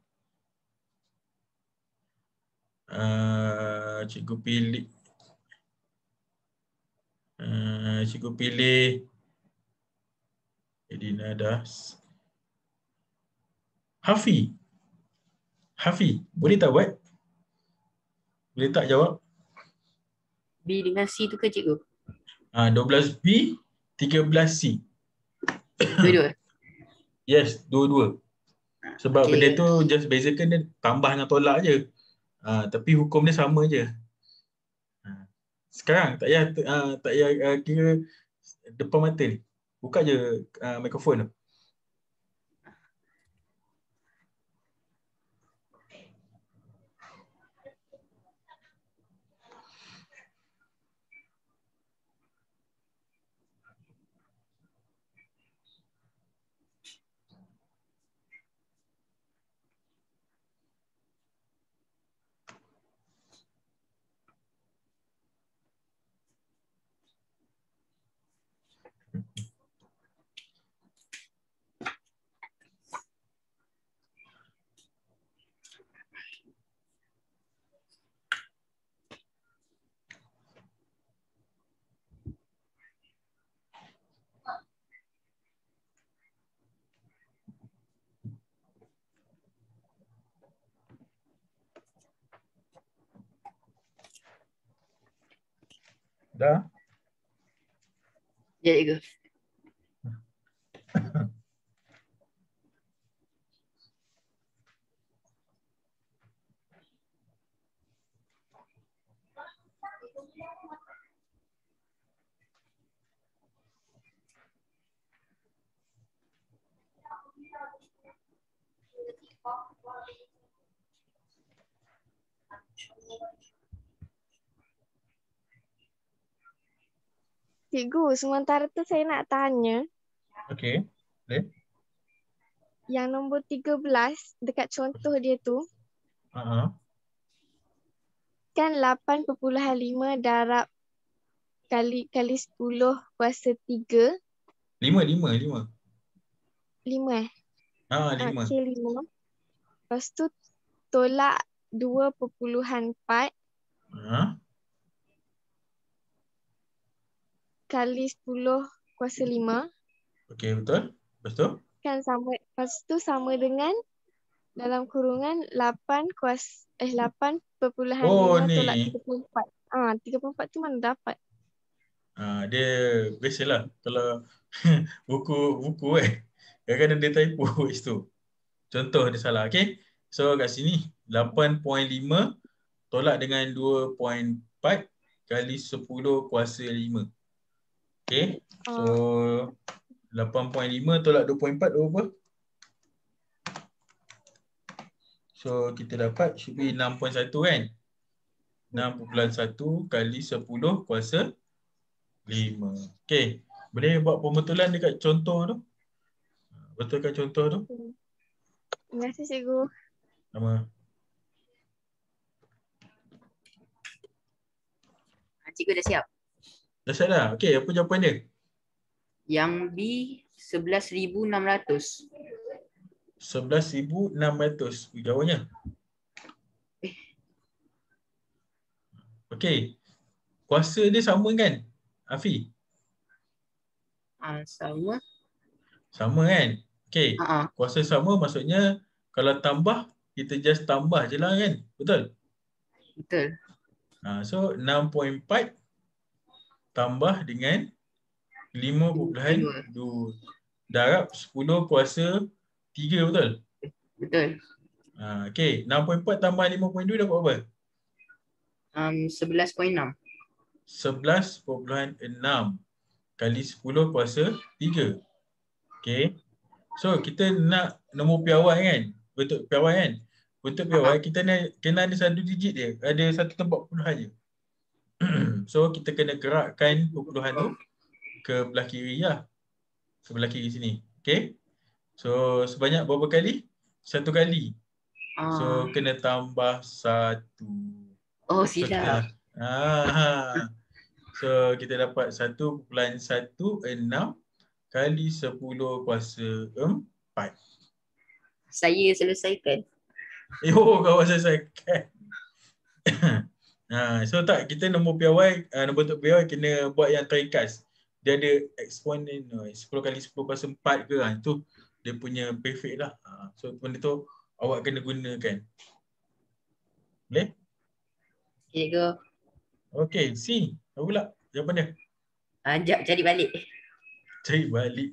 [SPEAKER 1] Cikgu pilih Edina dah. Hafi, boleh tak buat? Boleh tak jawab?
[SPEAKER 3] B dengan C tu ke cikgu?
[SPEAKER 1] 12B, 13C.
[SPEAKER 3] Dua-dua.
[SPEAKER 1] Yes, dua-dua. Sebab
[SPEAKER 3] Okey.
[SPEAKER 1] benda tu just bezakan dia tambah dengan tolak je. Tapi hukum dia sama je. Sekarang tak payah kira depan mata ni. Buka je mikrofon tu. Dah?
[SPEAKER 3] Ya cikgu.
[SPEAKER 5] Cikgu, sementara tu saya nak tanya.
[SPEAKER 1] Okey. Boleh?
[SPEAKER 5] Yang nombor 13 dekat contoh dia tu kan 8.5 darab kali 10 kuasa 3.
[SPEAKER 1] 5.
[SPEAKER 5] 5
[SPEAKER 1] 5.
[SPEAKER 5] Okey, 5. Lepas tu tolak 2.4 kali 10 kuasa 5.
[SPEAKER 1] Okey, betul. Lepas tu?
[SPEAKER 5] Kan sama, lepas tu sama dengan dalam kurungan 8.5
[SPEAKER 1] ni.
[SPEAKER 5] tolak 34. 34 tu mana dapat?
[SPEAKER 1] Dia biasalah kalau buku kadang-kadang dia typo kat situ. Contoh dia salah. Okey. So kat sini 8.5 tolak dengan 2.4 kali 10 kuasa 5. Okey. So 8.5 tolak 2.4 berapa? So kita dapat should be 6.1 kan? 6.1 kali 10 kuasa 5. Okey. Boleh buat pembetulan dekat contoh tu? Betulkan contoh tu?
[SPEAKER 5] Terima kasih cikgu.
[SPEAKER 1] Nama.
[SPEAKER 3] Cikgu dah siap.
[SPEAKER 1] Dah siap dah? Okey, apa jawapan dia?
[SPEAKER 3] Yang B 11,600.
[SPEAKER 1] 11,600. Jawapannya? Okey. Kuasa dia sama kan, Afi?
[SPEAKER 3] Sama.
[SPEAKER 1] Sama kan? Okay.
[SPEAKER 3] Ah,
[SPEAKER 1] Kuasa sama maksudnya kalau tambah, kita just tambah je lah kan? Betul?
[SPEAKER 3] betul.
[SPEAKER 1] So 6.4 tambah dengan 5.2. Darab 10 kuasa 3, betul?
[SPEAKER 3] Betul.
[SPEAKER 1] Okay. 6.4 tambah 5.2 dapat apa?
[SPEAKER 3] 11.6.
[SPEAKER 1] 11.6 kali 10 kuasa 3. Okay. So kita nak nombor piawai kan? Bentuk piawai kan? Bentuk piawai kita kena ada satu digit dia. Ada satu tempat perpuluhan je. So kita kena gerakkan perpuluhan tu ke belah kiri lah. Sebelah kiri sini. Okay. So sebanyak berapa kali? 1 kali. So kena tambah 1.
[SPEAKER 3] Oh,
[SPEAKER 1] So kita
[SPEAKER 3] silap.
[SPEAKER 1] So kita dapat 1.16 kali 10 kuasa 4.
[SPEAKER 3] Saya selesaikan.
[SPEAKER 1] Kawan selesaikan. So tak, kita nombor piawai, nombor bentuk piawai kena buat yang teringkas. Dia ada eksponen 10 kali 10 kuasa 4 ke, itu dia punya perfect lah. So benda tu awak kena gunakan. Boleh?
[SPEAKER 3] Cikgu.
[SPEAKER 1] Okay, C. Apa pula jawapan dia?
[SPEAKER 3] Sekejap cari balik.
[SPEAKER 1] Cari balik.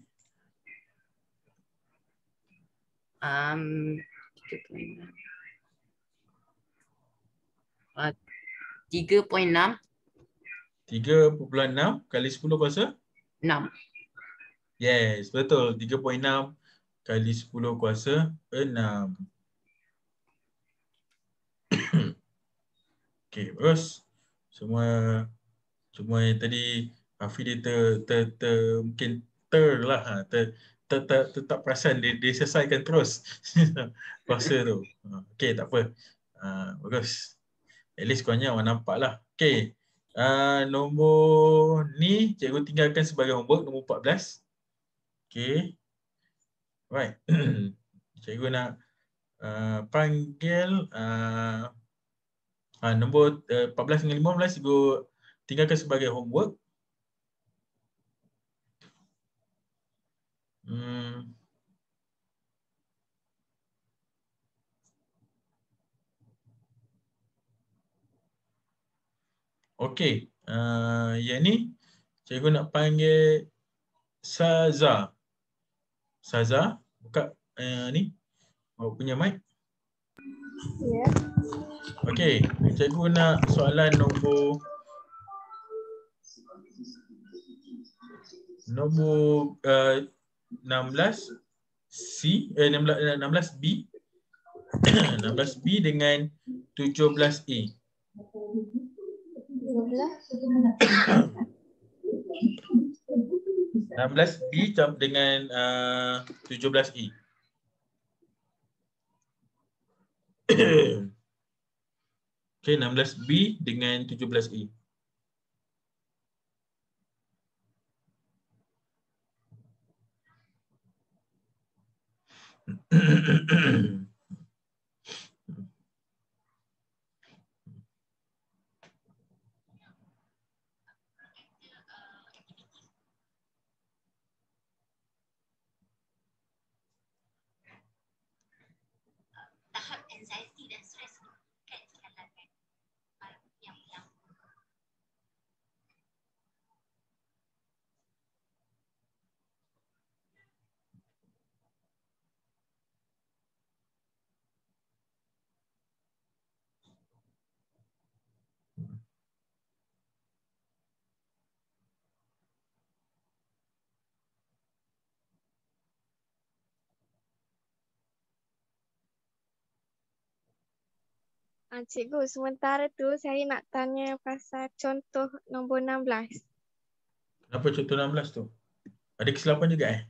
[SPEAKER 3] 3.6.
[SPEAKER 1] 3.6 kali 10 kuasa?
[SPEAKER 3] 6.
[SPEAKER 1] Yes, betul. 3.6 kali 10 kuasa 6. Okay, terus. Semua yang tadi Hafiz dia mungkin tak perasan dia selesaikan terus kuasa tu. Okay, tak apa. Bagus. At least korangnya awak nampak lah. Okay. Nombor ni cikgu tinggalkan sebagai homework, nombor 14. Okay. Right. Cikgu nak panggil nombor 14 dengan 15 cikgu tinggalkan sebagai homework. Okey. Yang ni cikgu nak panggil Saza. Saza, buka ni. Awak punya mic.
[SPEAKER 5] Ya.
[SPEAKER 1] Okey, cikgu nak soalan nombor 16 C 16 B 16 B dengan 17 A. 16 B dengan 17 A. Okay, 16 B dengan 17 A.
[SPEAKER 7] Tahap anxiety dan stres kan dikalahkan yang
[SPEAKER 5] Cikgu, sementara tu saya nak tanya pasal contoh nombor 16.
[SPEAKER 1] Kenapa contoh 16 tu? Ada kesilapan juga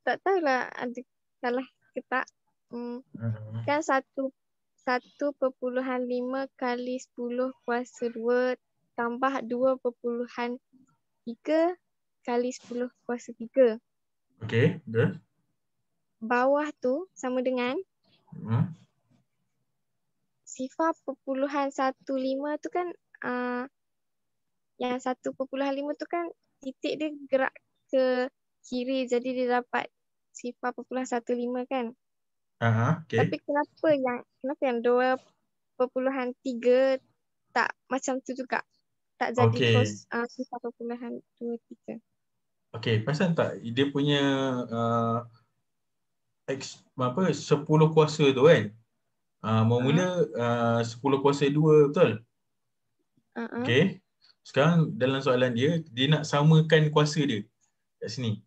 [SPEAKER 5] Tak tahulah ada salah ke tak. Kan 1.5 kali 10 kuasa 2 tambah 2.3 kali 10 kuasa 3.
[SPEAKER 1] Okey, betul.
[SPEAKER 5] Bawah tu sama dengan sifar .15 tu kan yang 1.5 tu kan titik dia gerak ke kiri, jadi dia dapat 0.15 kan.
[SPEAKER 1] Okay.
[SPEAKER 5] Tapi kenapa yang 2.3 tak macam tu juga? Tak jadi
[SPEAKER 1] Okay.
[SPEAKER 5] 0.23.
[SPEAKER 1] Okay, perasan tak dia punya 10 kuasa tu kan? Mula-mula 10 kuasa 2, betul? Okay. Sekarang dalam soalan dia nak samakan kuasa dia kat sini.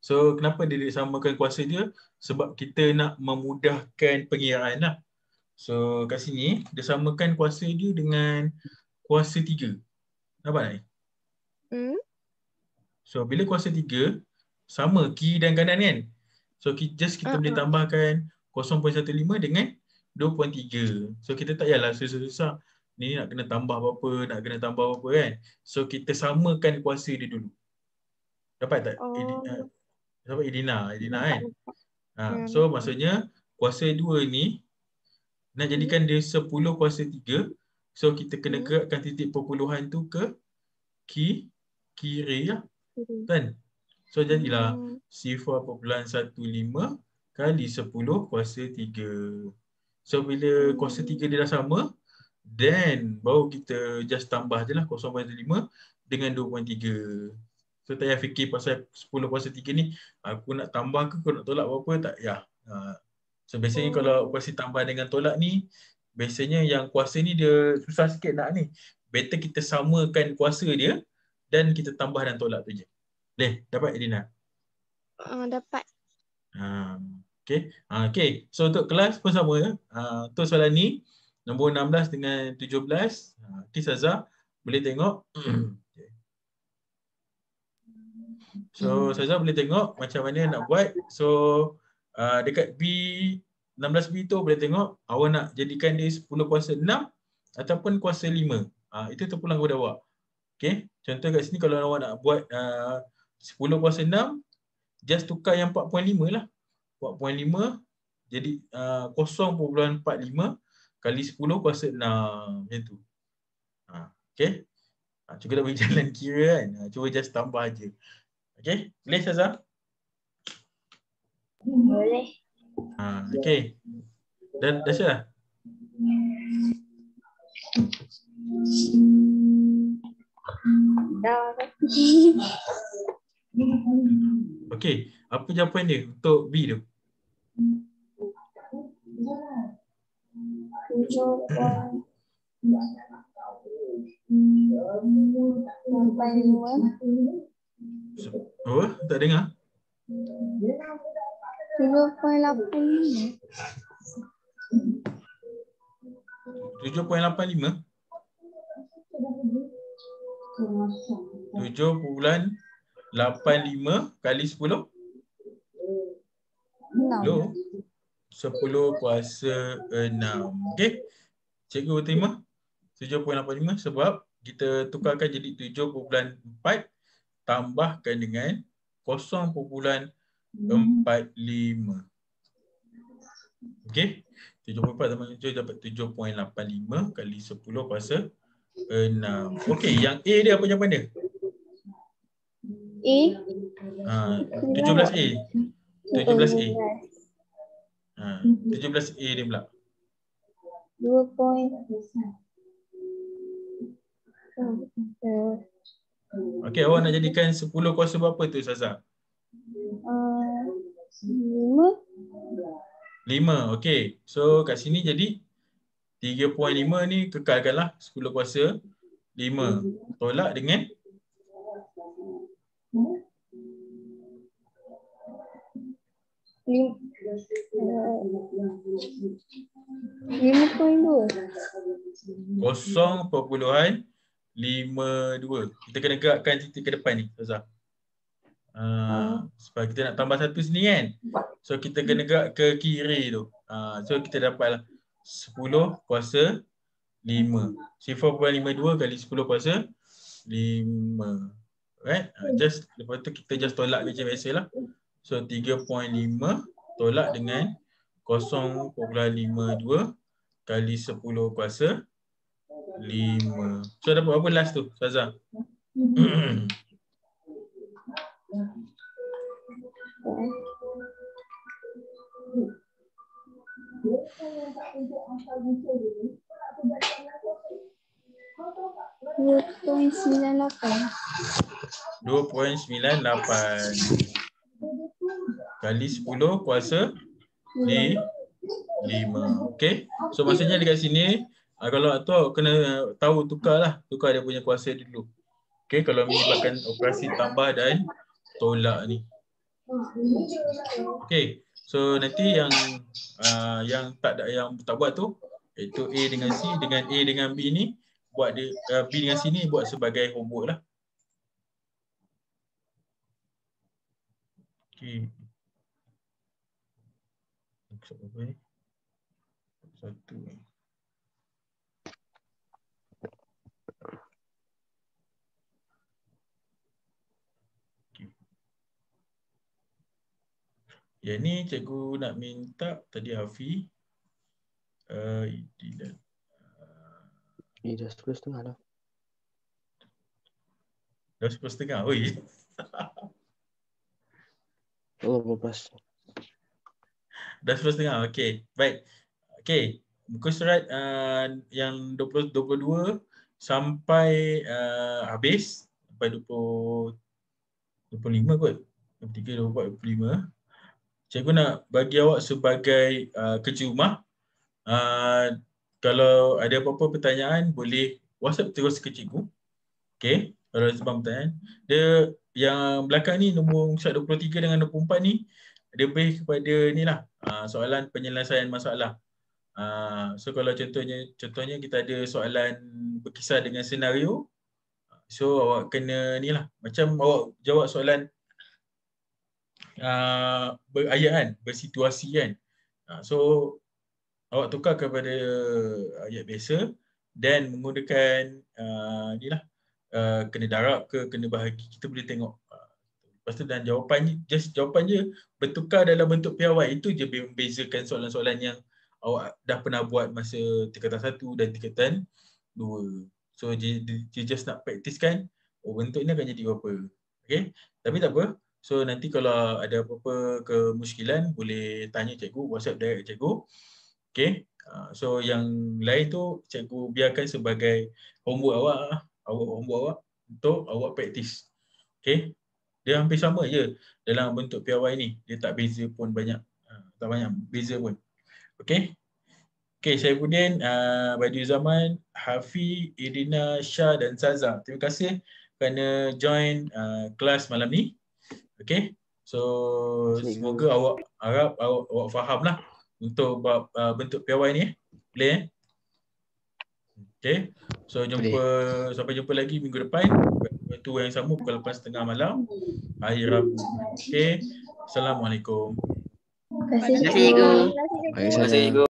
[SPEAKER 1] So kenapa dia disamakan kuasa dia? Sebab kita nak memudahkan pengiraan lah. So kat sini dia samakan kuasa dia dengan kuasa 3. Nampak tak? So bila kuasa 3 sama kiri dan kanan kan? So kita boleh tambahkan 0.15 dengan 2.3. So kita tak payahlah susah-susah ni nak kena tambah berapa, nak kena tambah berapa kan? So kita samakan kuasa dia dulu. Dapat tak? Dapat Edina kan? So maksudnya kuasa 2 ni nak jadikan dia 10 kuasa 3. So kita kena gerakkan titik perpuluhan tu ke kiri lah. Kan? So jadilah 0.15 kali 10 kuasa 3. So bila kuasa 3 dia dah sama, then baru kita just tambah je lah 0.5 dengan 2.3. So tak payah fikir pasal 10 kuasa 3 ni, aku nak tambah ke, aku nak tolak berapa, tak payah. So biasanya kalau kuasa tambah dengan tolak ni, biasanya yang kuasa ni dia susah sikit nak ni. Better kita samakan kuasa dia dan kita tambah dan tolak tu je. Boleh? Dapat Edina?
[SPEAKER 5] Dapat.
[SPEAKER 1] Okay. So untuk kelas pun sama ya. Untuk soalan ni nombor 16 dengan 17. Okay, Saza boleh tengok. So Saza boleh tengok macam mana nak buat. So dekat B16B tu boleh tengok awak nak jadikan dia 10 kuasa 6 ataupun kuasa 5. Itu terpulang kepada awak. Okay. Contoh kat sini kalau awak nak buat 10 kuasa 6, just tukar yang 4.5 lah. 4.5 jadi 0.45 kali 10 kuasa 6 macam tu. Okay. Cuba tak bagi jalan kira kan. Cuba just tambah je. Okay. Boleh Saza?
[SPEAKER 4] Boleh.
[SPEAKER 1] Okay. Dah siap?
[SPEAKER 4] Dah.
[SPEAKER 1] Okay. Apa jawapan dia untuk B tu?
[SPEAKER 4] 7.85.
[SPEAKER 1] Oh, tak dengar?
[SPEAKER 4] 7.85.
[SPEAKER 1] 7.85? 7.85 kali 10? 10 kuasa 6. Okey. Cikgu terima 7.85 sebab kita tukarkan jadi 7.4 tambahkan dengan 0.45. Okey. 7.4 tambah 7 dapat 7.85 kali 10 kuasa 6. Okey, yang A dia apa jawapan dia? 17A. 17A. 17A dia pula.
[SPEAKER 4] 2.
[SPEAKER 1] Okey, awak nak jadikan 10 kuasa berapa tu Saza?
[SPEAKER 4] 5.
[SPEAKER 1] 5. Okey. So kat sini jadi 3.5 ni kekalkanlah 10 kuasa 5. Tolak dengan 0.52. Kita kena gerakkan titik ke depan ni, Ustazah. Sebab kita nak tambah satu sini kan. So kita kena gerak ke kiri tu. So kita dapatlah 10 kuasa 5. 0.52 kali 10 kuasa 5. Right? Just lepas tu kita just tolak macam biasalah. So 3.5 tolak dengan 0.52 kali 10 kuasa 5. So dapat berapa last tu, Ustazah?
[SPEAKER 4] Dua poin 98.
[SPEAKER 1] 2.98 kali 10 kuasa 5. Okay. So maksudnya dekat sini kalau tu kena tahu tukar dia punya kuasa dulu. Okay, kalau menyebabkan operasi tambah dan tolak ni. Okay, so nanti yang tak buat tu, iaitu A dengan C dengan A dengan B ni, buat dia B dengan C ni buat sebagai homework lah. Okay. Apa ni? Satu ni. Yang ni cikgu nak minta tadi Hafi. Dah
[SPEAKER 6] 10.30 dah.
[SPEAKER 1] Dah 10.30. Oi.
[SPEAKER 6] Oh, lepas.
[SPEAKER 1] Dah 10.30. Okey. Baik. Okey. Muka surat yang 22 sampai habis sampai 25 kot. 23, 24, 25. Cikgu nak bagi awak sebagai kerja rumah. Kalau ada apa-apa pertanyaan boleh WhatsApp terus ke cikgu. Okey, kalau ada sebab pertanyaan. Dia yang belakang ni nombor surat 23 dengan 24 ni dia lebih kepada inilah soalan penyelesaian masalah. So kalau contohnya kita ada soalan berkisar dengan senario. So awak kena ni lah, macam awak jawab soalan berayat kan, bersituasi kan. So awak tukar kepada ayat biasa dan menggunakan ni lah, kena darab ke kena bahagi, kita boleh tengok. Lepas tu dan jawapan je bertukar dalam bentuk piawai. Itu je membezakan soalan-soalan yang awak dah pernah buat masa tingkatan 1 dan tingkatan 2. So dia just nak practice kan, bentuk ni akan jadi apa. Okay, tapi tak apa. So nanti kalau ada apa-apa kemuskilan boleh tanya cikgu, WhatsApp direct cikgu. Okay. So yang lain tu cikgu biarkan sebagai homework awak untuk awak praktis. Okay. Dia hampir sama je dalam bentuk piawai ni. Dia tak beza pun banyak. Tak banyak beza pun. Okay. Okay, Syaifuddin, Badiuzzzaman, Hafi, Irina, Syah dan Saza. Terima kasih kerana join kelas malam ni. Okay. So semoga awak harap awak faham lah untuk bentuk piawai ni. Boleh Okay. So sampai jumpa lagi minggu depan. Waktu yang sama pukul 8.30 malam hari Rabu. Okay. Assalamualaikum.
[SPEAKER 4] Terima kasih,
[SPEAKER 3] Terima kasih, cikgu.
[SPEAKER 6] Terima kasih, cikgu.